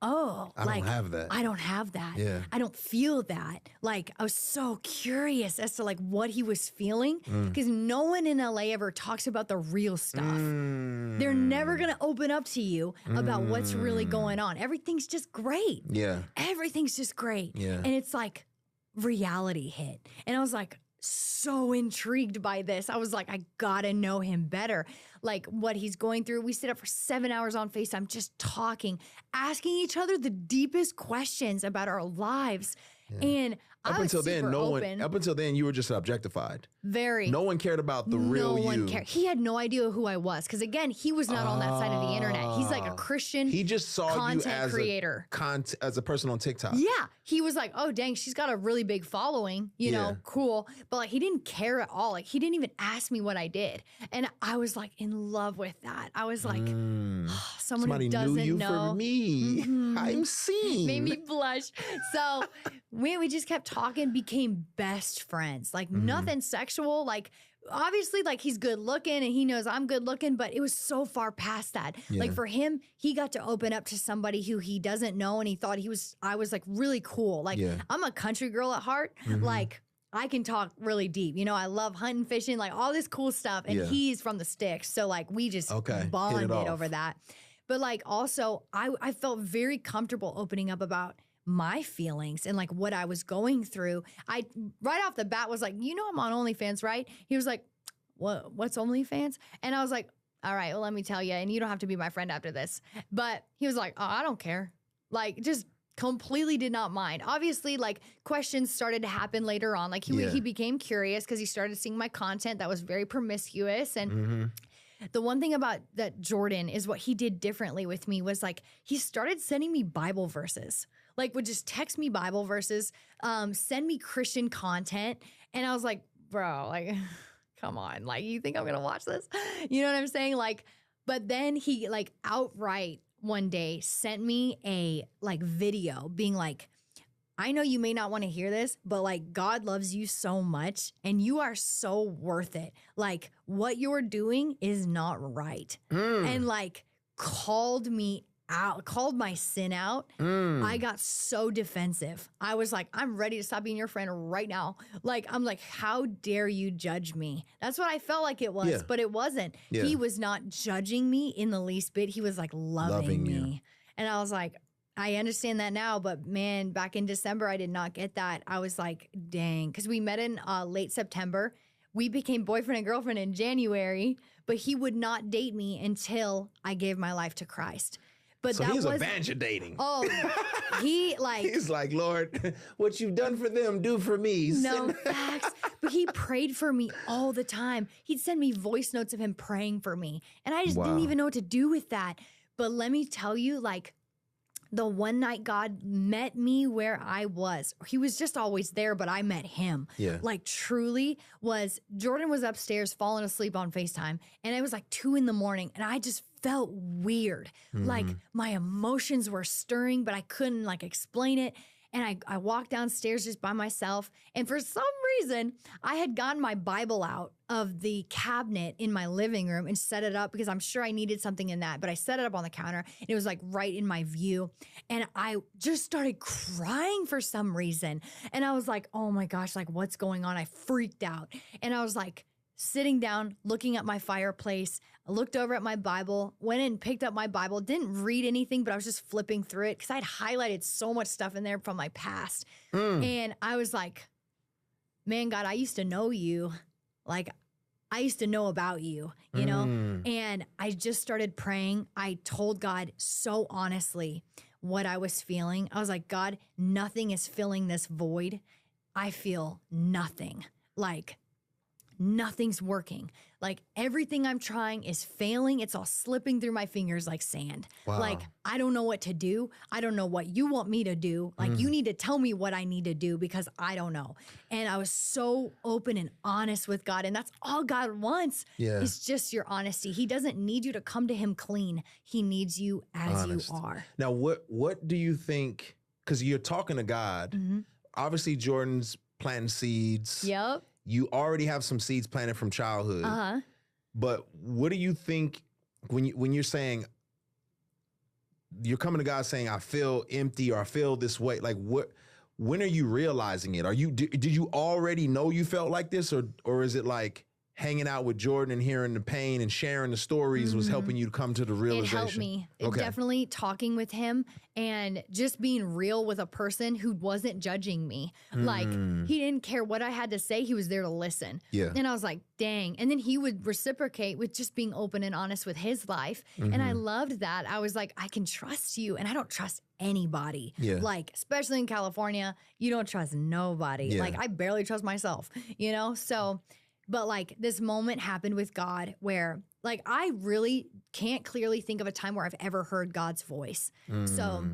oh, I don't have that. I don't have that. Yeah. I don't feel that. Like, I was so curious as to like what he was feeling because no one in LA ever talks about the real stuff. They're never going to open up to you about what's really going on. Everything's just great. Yeah. Everything's just great. Yeah. And it's like reality hit. And I was like, so intrigued by this. I was like, I gotta know him better. Like what he's going through. We sit up for 7 hours on FaceTime just talking, asking each other the deepest questions about our lives. Yeah. And Up I was until then, super no open. one. Up until then, you were just objectified. Very. No one cared about the real no one you. cared. He had no idea who I was because again, he was not on that side of the internet. He's like a Christian. He just saw you content as creator. as a person on TikTok. Yeah, he was like, "Oh, dang, she's got a really big following, you Yeah. know, cool." But like, he didn't care at all. Like, he didn't even ask me what I did, and I was like in love with that. I was like, someone Somebody who doesn't knew you know. for me. I'm seen. Made me blush. So we just kept talking, became best friends. Like nothing sexual. Like obviously, like he's good looking and he knows I'm good looking, but it was so far past that. Like for him, he got to open up to somebody who he doesn't know, and he thought I was like really cool. Like I'm a country girl at heart. Like I can talk really deep. You know, I love hunting, fishing, like all this cool stuff. And he's from the sticks. So like we just bonded over that. But like also I felt very comfortable opening up about my feelings and like what I was going through. I right off the bat was like, you know, I'm on OnlyFans, right? He was like, what's OnlyFans? And I was like, all right, well, let me tell you, and you don't have to be my friend after this. But he was like, oh, I don't care. Like just completely did not mind. Obviously, like questions started to happen later on. Like he became curious because he started seeing my content that was very promiscuous. And the one thing about that Jordan is what he did differently with me was like he started sending me Bible verses. Like would just text me Bible verses, send me Christian content. And I was like, bro, like, come on. Like, you think I'm going to watch this? You know what I'm saying? Like, but then he like outright one day sent me a like video being like, I know you may not want to hear this, but like God loves you so much and you are so worth it. Like what you're doing is not right. And like called me out, called my sin out. I got so defensive. I was like, I'm ready to stop being your friend right now. Like, I'm like, how dare you judge me? That's what I felt like it was, but it wasn't. He was not judging me in the least bit. He was like loving me. you. And I was like, I understand that now, but man, back in December, I did not get that. I was like, dang, because we met in late September. We became boyfriend and girlfriend in January, but he would not date me until I gave my life to Christ. But So that he's was a bunch of dating. Oh, he like He's like, Lord, what you've done for them, do for me. no facts. But he prayed for me all the time. He'd send me voice notes of him praying for me, and I just didn't even know what to do with that. But let me tell you, like, the one night God met me where I was. He was just always there, but I met him. Yeah. Like truly was, Jordan was upstairs falling asleep on FaceTime, and it was like 2 a.m. and I just felt weird. Like my emotions were stirring, but I couldn't like explain it. And I walked downstairs just by myself. And for some reason, I had gotten my Bible out of the cabinet in my living room and set it up because I'm sure I needed something in that. But I set it up on the counter and it was like right in my view. And I just started crying for some reason. And I was like, oh my gosh, like what's going on? I freaked out. And I was like, sitting down, looking at my fireplace. I looked over at my Bible, went and picked up my Bible, didn't read anything, but I was just flipping through it because I'd highlighted so much stuff in there from my past. And I was like, man, God, I used to know you. Like, I used to know about you, you know? And I just started praying. I told God so honestly what I was feeling. I was like, God, nothing is filling this void. I feel nothing. Like, nothing's working. Like everything I'm trying is failing. It's all slipping through my fingers like sand. Wow. Like I don't know what to do. I don't know what you want me to do. Like you need to tell me what I need to do because I don't know. And I was so open and honest with God. And that's all God wants is just your honesty. He doesn't need you to come to him clean. He needs you as Honest. you are. Now, what do you think? Because you're talking to God. Obviously, Jordan's planting seeds. Yep. You already have some seeds planted from childhood. But what do you think when you're saying, you're coming to God saying, I feel empty or I feel this way? Like when are you realizing it? Did you already know you felt like this or is it like hanging out with Jordan and hearing the pain and sharing the stories was helping you come to the It realization? helped me. Okay. Definitely talking with him and just being real with a person who wasn't judging me. Like, he didn't care what I had to say. He was there to listen. Yeah. And I was like, dang. And then he would reciprocate with just being open and honest with his life. And I loved that. I was like, I can trust you. And I don't trust anybody. Yeah. Like, especially in California, you don't trust nobody. Yeah. Like, I barely trust myself, you know? So, but like this moment happened with God where like I really can't clearly think of a time where I've ever heard God's voice. So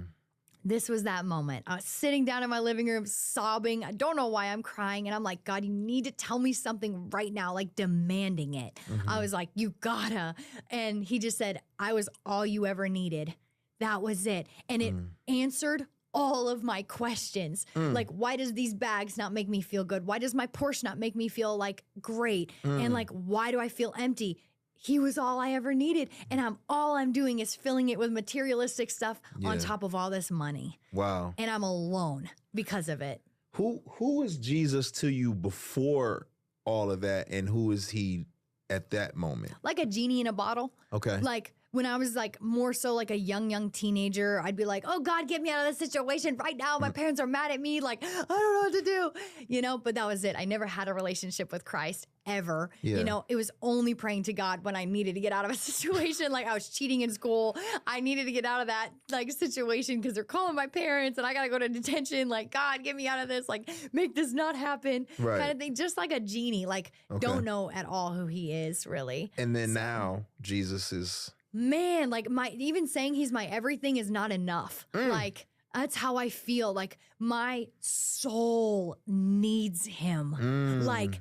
this was that moment. I was sitting down in my living room sobbing. I don't know why I'm crying. And I'm like, God, you need to tell me something right now, like demanding it. I was like, you gotta. And he just said, I was all you ever needed. That was it. And it answered all of my questions. Like, why does these bags not make me feel good? Why does my Porsche not make me feel like great? And like, why do I feel empty? He was all I ever needed. And all I'm doing is filling it with materialistic stuff on Yeah. top of all this money. Wow. And I'm alone because of it. Who was Jesus to you before all of that, and who is he at that moment? Like a genie in a bottle. Okay. Like when I was like more so like a young teenager, I'd be like, oh God, get me out of this situation right now. My parents are mad at me. Like, I don't know what to do, you know, but that was it. I never had a relationship with Christ ever. Yeah. You know, it was only praying to God when I needed to get out of a situation. Like I was cheating in school. I needed to get out of that like situation because they're calling my parents and I got to go to detention. Like, God, get me out of this. Like, make this not happen. Right. Kind of thing. Just like a genie. Like, don't know at all who he is really. And then now Jesus is Man, like even saying he's my everything is not enough. Like that's how I feel. Like my soul needs him. Like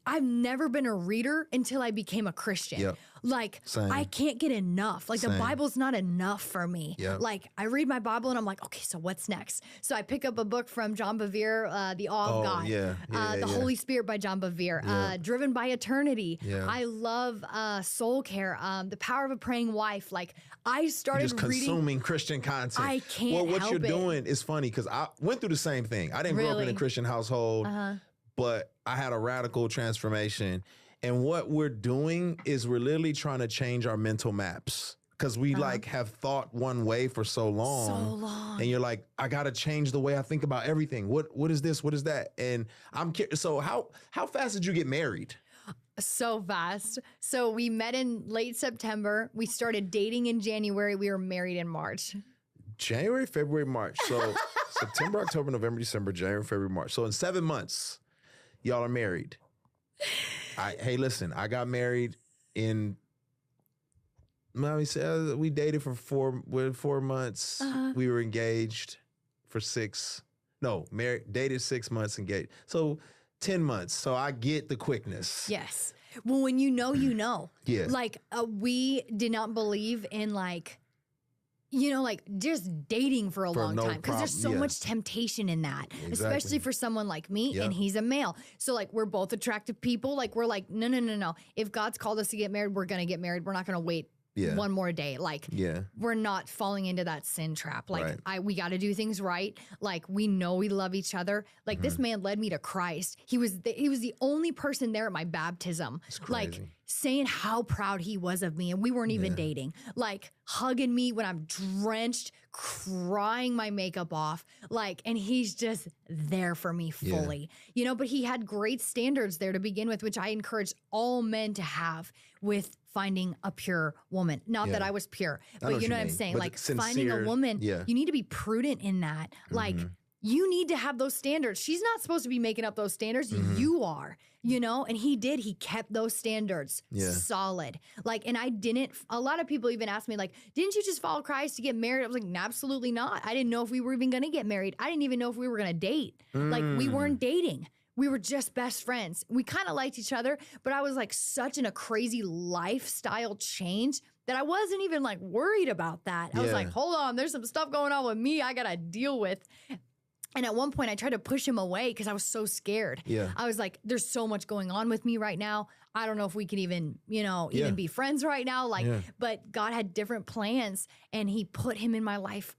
I've never been a reader until I became a Christian. Yep. Like Same. I can't get enough. Like the Same. Bible's not enough for me. Yep. Like I read my Bible and I'm like, okay, so what's next? So I pick up a book from John Bevere, The Awe of God. The Holy Spirit by John Bevere. Driven by Eternity. Yeah. I love Soul Care. The Power of a Praying Wife. Like I started just reading. consuming Christian content. I can't Well, what help you're it. doing is funny because I went through the same thing. I didn't grow up in a Really? Christian household, but I had a radical transformation. And what we're doing is we're literally trying to change our mental maps because we like have thought one way for so long. So long. And you're like, I got to change the way I think about everything. What is this? What is that? And I'm curious. So how fast did you get married? So fast. So we met in late September. We started dating in January. We were married in March. January, February, March. So September, October, November, December, January, February, March. So in 7 months, y'all are married. Hey, listen, I got married in. Mommy said we dated for 4 months. We were engaged for 6. No, married, dated 6 months, engaged. So 10 months. So I get the quickness. Yes. Well, when you know, you know. Yeah. Like we did not believe in like, you know, like just dating for a long no time because there's so problem, yeah. much temptation in that, Exactly. especially for someone like me. Yep. And he's a male. So like we're both attractive people. Like we're like, no. If God's called us to get married, we're going to get married. We're not going to wait Yeah. one more day. Like Yeah. we're not falling into that sin trap. Like Right. we got to do things right. Like we know we love each other. Like this man led me to Christ. He was the only person there at my baptism. Like crazy. saying how proud he was of me, and we weren't even dating. Like hugging me when I'm drenched, crying my makeup off. Like, and he's just there for me fully. You know, but he had great standards there to begin with, which I encourage all men to have with finding a pure woman. Not that Yeah. I was pure, I know but what you know you what I'm mean. saying? But Like it's finding a sincere, woman, yeah. you need to be prudent in that. Like you need to have those standards. She's not supposed to be making up those standards. You are, you know, and he did. He kept those standards solid. Like, and I didn't, a lot of people even ask me like, didn't you just follow Christ to get married? I was like, absolutely not. I didn't know if we were even going to get married. I didn't even know if we were going to date. Like we weren't dating. We were just best friends. We kind of liked each other, but I was like such in a crazy lifestyle change that I wasn't even like worried about that. I was Yeah. like, hold on, there's some stuff going on with me I got to deal with. And at one point I tried to push him away because I was so scared. Yeah. I was like, there's so much going on with me right now. I don't know if we can even, you know, Yeah. even be friends right now. Like, Yeah. but God had different plans and he put him in my life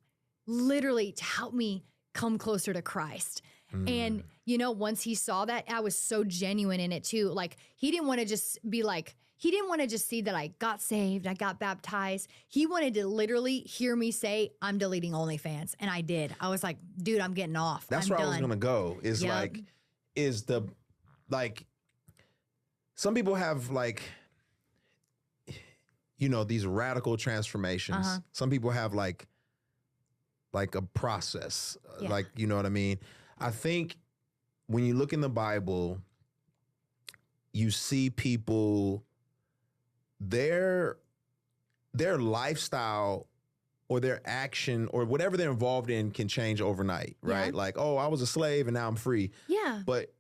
literally to help me come closer to Christ. And, you know, once he saw that, I was so genuine in it too. Like, he didn't want to just be like, he didn't want to just see that I got saved, I got baptized. He wanted to literally hear me say, I'm deleting OnlyFans. And I did. I was like, dude, I'm getting off. That's I'm where done. I was gonna go. Is Yep. like some people have like, you know, these radical transformations. Uh-huh. Some people have like a process, Yeah. like, you know what I mean? I think when you look in the Bible, you see people, their lifestyle or their action or whatever they're involved in can change overnight, right? Yeah. Like, oh, I was a slave and now I'm free. Yeah. But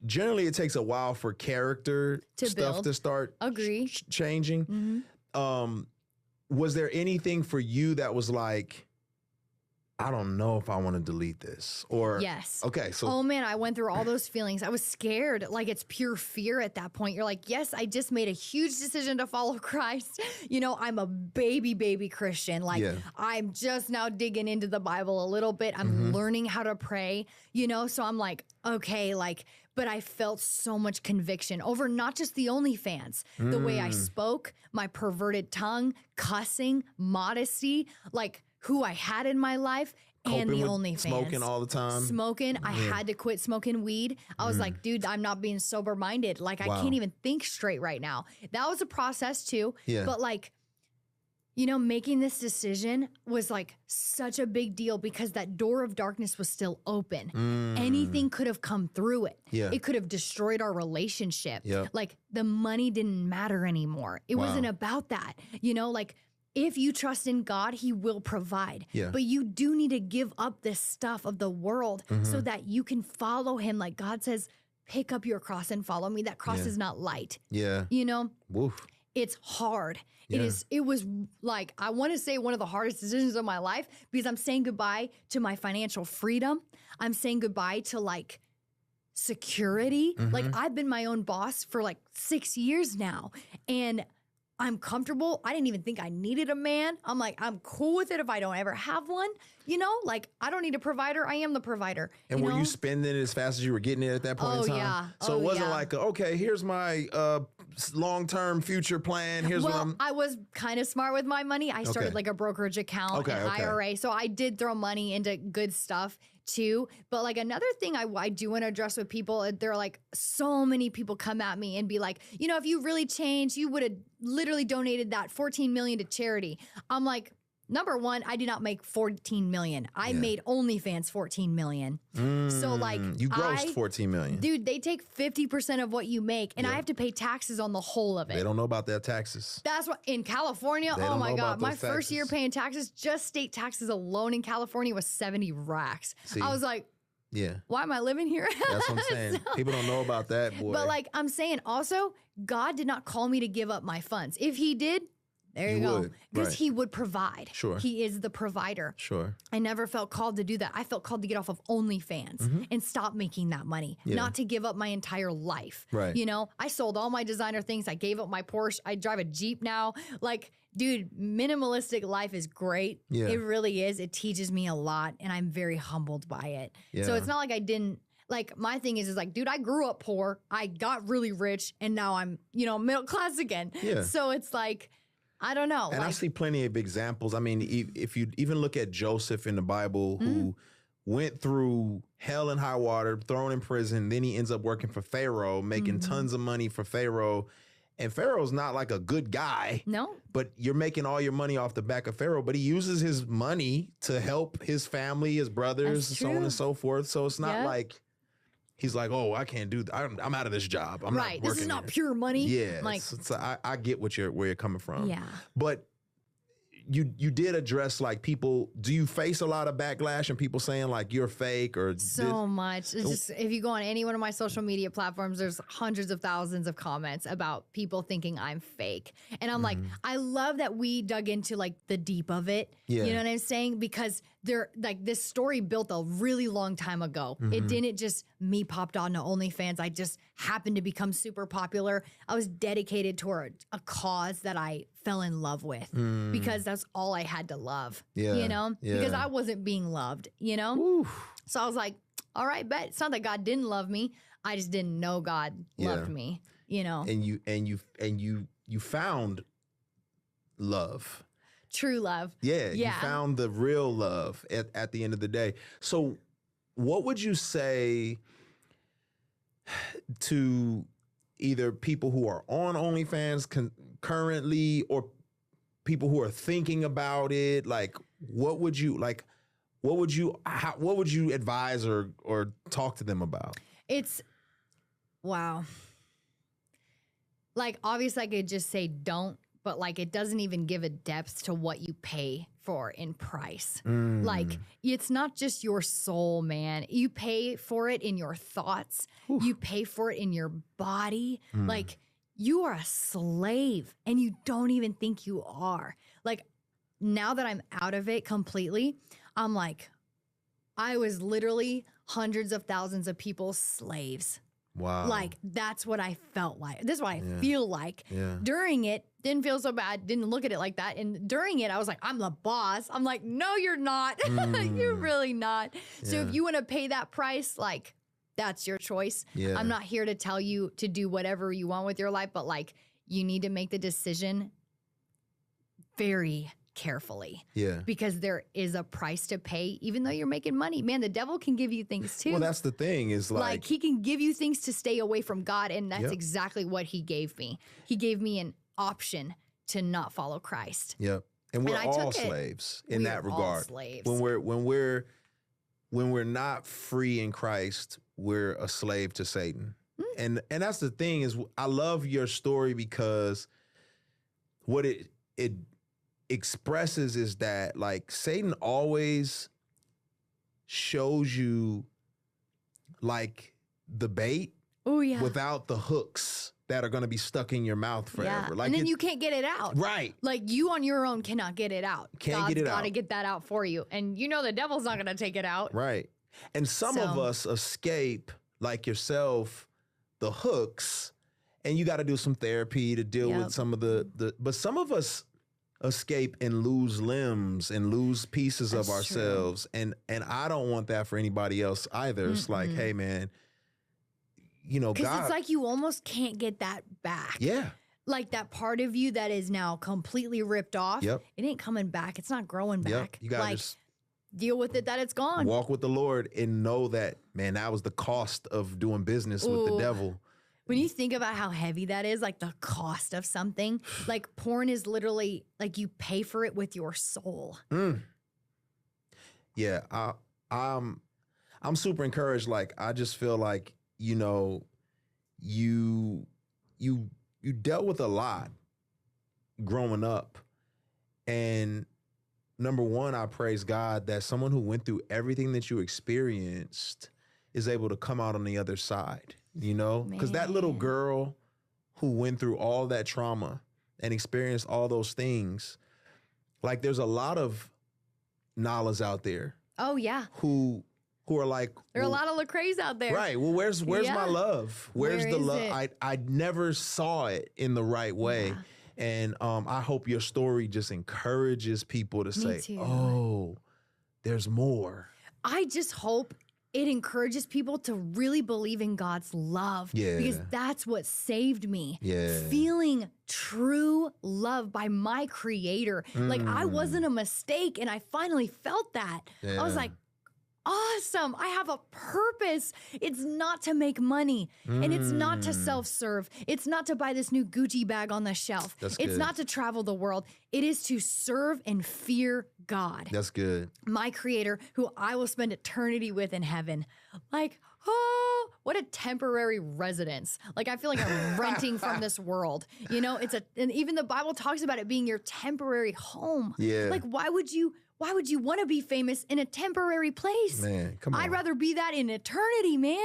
generally it takes a while for character To stuff build. to start Agree. changing. Mhm. Was there anything for you that was like, I don't know if I want to delete this? Or Yes. okay, so Oh man, I went through all those feelings. I was scared. Like, it's pure fear at that point. You're like, yes, I just made a huge decision to follow Christ. You know, I'm a baby Christian. Like, Yeah. I'm just now digging into the Bible a little bit. I'm learning how to pray, you know? So I'm like, okay, like, but I felt so much conviction over not just the OnlyFans, the way I spoke, my perverted tongue, cussing, modesty, like who I had in my life, and coping the with OnlyFans. smoking all the time. Smoking. I had to quit smoking weed. I was like, dude, I'm not being sober minded. Like, I Wow. can't even think straight right now. That was a process too. Yeah. But like, you know, making this decision was like such a big deal because that door of darkness was still open. Anything could have come through it. Yeah. It could have destroyed our relationship. Yep. Like, the money didn't matter anymore. It wasn't about that. You know, like, if you trust in God, he will provide. Yeah. But you do need to give up this stuff of the world so that you can follow him. Like God says, pick up your cross and follow me. That cross Yeah. is not light. yeah. You know, Woof. it's hard. Yeah. It was like, I want to say one of the hardest decisions of my life because I'm saying goodbye to my financial freedom. I'm saying goodbye to like security. Like, I've been my own boss for like 6 years now. And I'm comfortable. I didn't even think I needed a man. I'm like, I'm cool with it if I don't ever have one. You know, like, I don't need a provider. I am the provider. And were know? you spending it as fast as you were getting it at that point in Oh, time? yeah. So Oh, it wasn't yeah. like, okay, here's my long-term future plan. Here's what Well, I'm. I was kind of smart with my money. I started Okay. like a brokerage account, Okay, an okay. IRA. So I did throw money into good stuff too. But like, another thing I do want to address with people, they're like, so many people come at me and be like, you know, if you really changed, you would have literally donated that 14 million to charity. I'm like, number one, I did not make 14 million. I made OnlyFans 14 million. So like, You grossed 14 million. dude, they take 50% of what you make, and I have to pay taxes on the whole of it. They don't know about their taxes. That's what in California. They Oh don't my know God. about My those first year taxes. paying taxes, just state taxes alone in California was 70 racks. See? I was like, Yeah. why am I living here? That's what I'm saying. People don't know about that, boy. But like, I'm saying also, God did not call me to give up my funds. If he did, there you You go. would, Because right. he would provide. Sure. He is the provider. Sure. I never felt called to do that. I felt called to get off of OnlyFans and stop making that money, Mm-hmm. Yeah. not to give up my entire life. Right. You know, I sold all my designer things. I gave up my Porsche. I drive a Jeep now. Like, dude, minimalistic life is great. Yeah. It really is. It teaches me a lot, and I'm very humbled by it. So Yeah. it's not like I didn't. Like, my thing is like, dude, I grew up poor. I got really rich, and now I'm, you know, middle class again. Yeah. So it's like, I don't know. And I like, see plenty of examples. I mean, if you even look at Joseph in the Bible, who went through hell and high water, thrown in prison, then he ends up working for Pharaoh, making tons of money for Pharaoh. And Pharaoh's not like a good guy, no. but you're making all your money off the back of Pharaoh. But he uses his money to help his family, his brothers, That's so on true. and so forth. So it's not Yep. like he's like, oh, I can't do that. I'm out of this job. I'm Right. not This working is not here. pure money. Yeah, Like, so I get where you're coming from. yeah. But you did address like people. Do you face a lot of backlash and people saying like you're fake or So much. It's just, if you go on any one of my social media platforms, there's hundreds of thousands of comments about people thinking I'm fake. And I'm like, I love that we dug into like the deep of it. Yeah. You know what I'm saying? Because they're like, this story built a really long time ago. It didn't just me popped on to OnlyFans. I just happened to become super popular. I was dedicated toward a cause that I fell in love with because that's all I had to love. Yeah, You know? yeah. Because I wasn't being loved, you know? So I was like, all right, bet. It's not that God didn't love me. I just didn't know God loved me, you know. And you found love. True love. Yeah, you found the real love at the end of the day. So what would you say to either people who are on OnlyFans currently or people who are thinking about it? Like, what would you advise or talk to them about? It's, wow. Like, obviously I could just say don't, but like it doesn't even give a depth to what you pay for in price. Like, it's not just your soul, man. You pay for it in your thoughts. You pay for it in your body. Like, you are a slave and you don't even think you are. Like, now that I'm out of it completely, I'm like, I was literally hundreds of thousands of people's slaves. Wow. Like, that's what I felt like. This is what I feel like. Yeah. During it, didn't feel so bad, didn't look at it like that. And during it, I was like, I'm the boss. I'm like, no, you're not. You're really not. So if you want to pay that price, like, that's your choice. Yeah. I'm not here to tell you to do whatever you want with your life, but like, you need to make the decision very carefully. Yeah. Because there is a price to pay, even though you're making money. Man, the devil can give you things too. Well, that's the thing is like he can give you things to stay away from God. And that's exactly what he gave me. He gave me an option to not follow Christ. Yep. And we're I all took it. slaves in We that are all regard. slaves. When we're not free in Christ, we're a slave to Satan. And that's the thing is I love your story because what it expresses is that like Satan always shows you like the bait Oh, yeah. without the hooks that are going to be stuck in your mouth forever. Like and then you can't get it out. Right. Like, you on your own cannot get it out. Can't God's get it got to out. get that out for you. And you know the devil's not going to take it out. Right. And some of So- us escape, like yourself, the hooks, and you got to do some therapy to deal with some of the but some of us escape and lose limbs and lose pieces of That's true. ourselves. And I don't want that for anybody else either. It's like, hey man, you know, Because God. it's like you almost can't get that back. Yeah. Like that part of you that is now completely ripped off. Yep. It ain't coming back. It's not growing Yep. back. You gotta like, just deal with it that it's gone. walk with the Lord and know that, man, that was the cost of doing business with the Ooh. devil. When you think about how heavy that is, like the cost of something, like porn is literally like you pay for it with your soul. Yeah, I'm super encouraged. Like, I just feel like, you know, you dealt with a lot growing up. And number one, I praise God that someone who went through everything that you experienced is able to come out on the other side, you know? Because that little Man. girl who went through all that trauma and experienced all those things, like there's a lot of Nalas out there Oh, yeah. who are like, There are a well, lot of Lecrae's out there. right. Well, where's Yeah. my love? Where's Where the is love? it? I never saw it in the right way. Yeah. And I hope your story just encourages people to say, too. oh, there's more. I just hope it encourages people to really believe in God's love. Yeah. Because that's what saved me. Yeah. Feeling true love by my creator. Like, I Mm. wasn't a mistake, and I finally felt that. I was Yeah. like, awesome. I have a purpose. It's not to make money, and it's not to self-serve. It's not to buy this new Gucci bag on the shelf. That's it's good. not to travel the world. It is to serve and fear God, That's good. my creator, who I will spend eternity with in heaven. Like, oh, what a temporary residence. Like, I feel like I'm renting from this world. You know, and even the Bible talks about it being your temporary home. Yeah. Like, why would you want to be famous in a temporary place? Man, come on. I'd rather be that in eternity, man.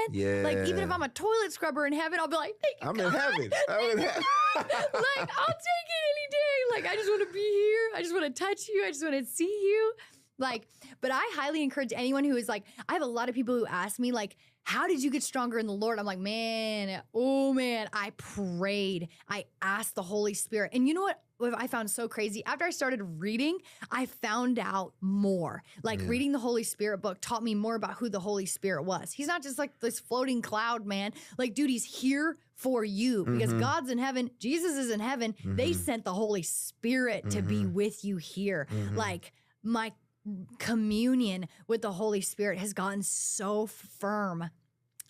Like, even if Yeah. I'm a toilet scrubber in heaven, I'll be like, thank you, I'm God. in heaven. I'm in heaven. Like, I'll take it any day. Like, I just want to be here. I just want to touch you. I just want to see you. Like, but I highly encourage anyone who is like, I have a lot of people who ask me, like, how did you get stronger in the Lord? I'm like, man, I prayed. I asked the Holy Spirit. And you know what what I found so crazy, after I started reading, I found out more. Like reading the Holy Spirit book taught me more about who the Holy Spirit was. He's not just like this floating cloud, man. Like, dude, he's here for you because God's in heaven. Jesus is in heaven. They sent the Holy Spirit to be with you here. Like, my communion with the Holy Spirit has gotten so firm.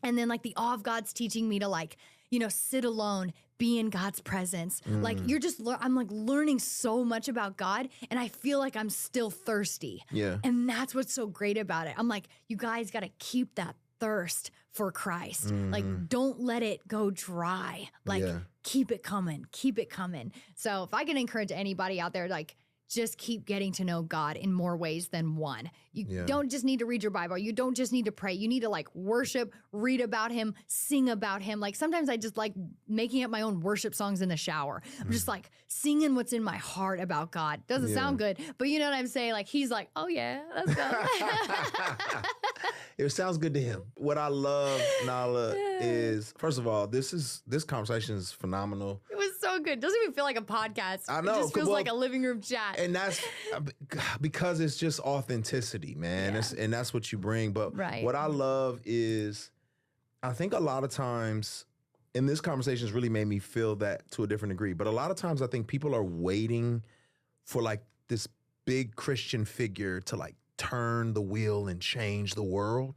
And then like the awe of God's teaching me to like, you know, sit alone, be in God's presence. Like you're just, I'm like learning so much about God and I feel like I'm still thirsty. Yeah. And that's what's so great about it. I'm like, you guys got to keep that thirst for Christ. Like, don't let it go dry. Like, keep it coming, keep it coming. So if I can encourage anybody out there, like, just keep getting to know God in more ways than one. You don't just need to read your Bible. You don't just need to pray. You need to like worship, read about him, sing about him. Like sometimes I just like making up my own worship songs in the shower. I'm just like singing what's in my heart about God. Doesn't sound good, but you know what I'm saying? Like he's like, oh yeah, let's go. It sounds good to him. What I love, Nala, is first of all, this conversation is phenomenal. It was so good. Doesn't even feel like a podcast. I know. It just feels like a living room chat. And that's because it's just authenticity, man. And that's what you bring. But what I love is, I think a lot of times, and this conversation has really made me feel that to a different degree, but a lot of times I think people are waiting for like this big Christian figure to like turn the wheel and change the world.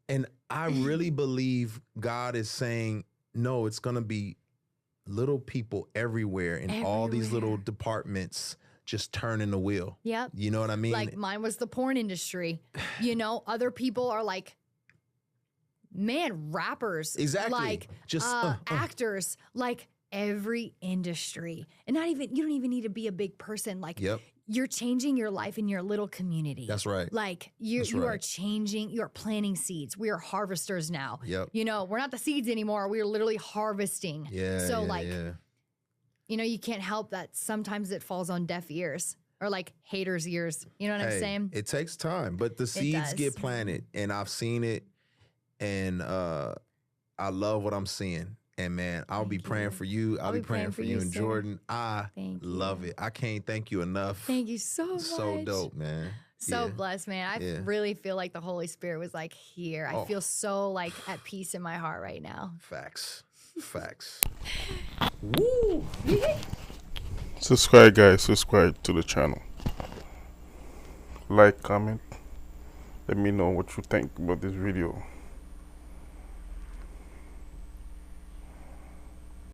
And I really believe God is saying, no, it's going to be little people everywhere in all these little departments just turning the wheel. Yep. You know what I mean? Like mine was the porn industry. You know, other people are like, man, rappers. Exactly. Like just actors, like every industry. And not even, you don't even need to be a big person. Like you're changing your life in your little community. That's right. Like you are changing, you are planting seeds. We are harvesters now. Yep. You know, we're not the seeds anymore. We are literally harvesting. You know, you can't help that sometimes it falls on deaf ears or like haters' ears. You know what I'm saying? It takes time, but the seeds get planted and I've seen it and I love what I'm seeing. And man, I'll be praying for you. I'll be praying for you and Jordan. I love it. I can't thank you enough. Thank you so much. So dope, man. So blessed, man. I really feel like the Holy Spirit was like here. I feel so like at peace in my heart right now. Facts. Woo! Subscribe, guys. Subscribe to the channel. Like, comment. Let me know what you think about this video.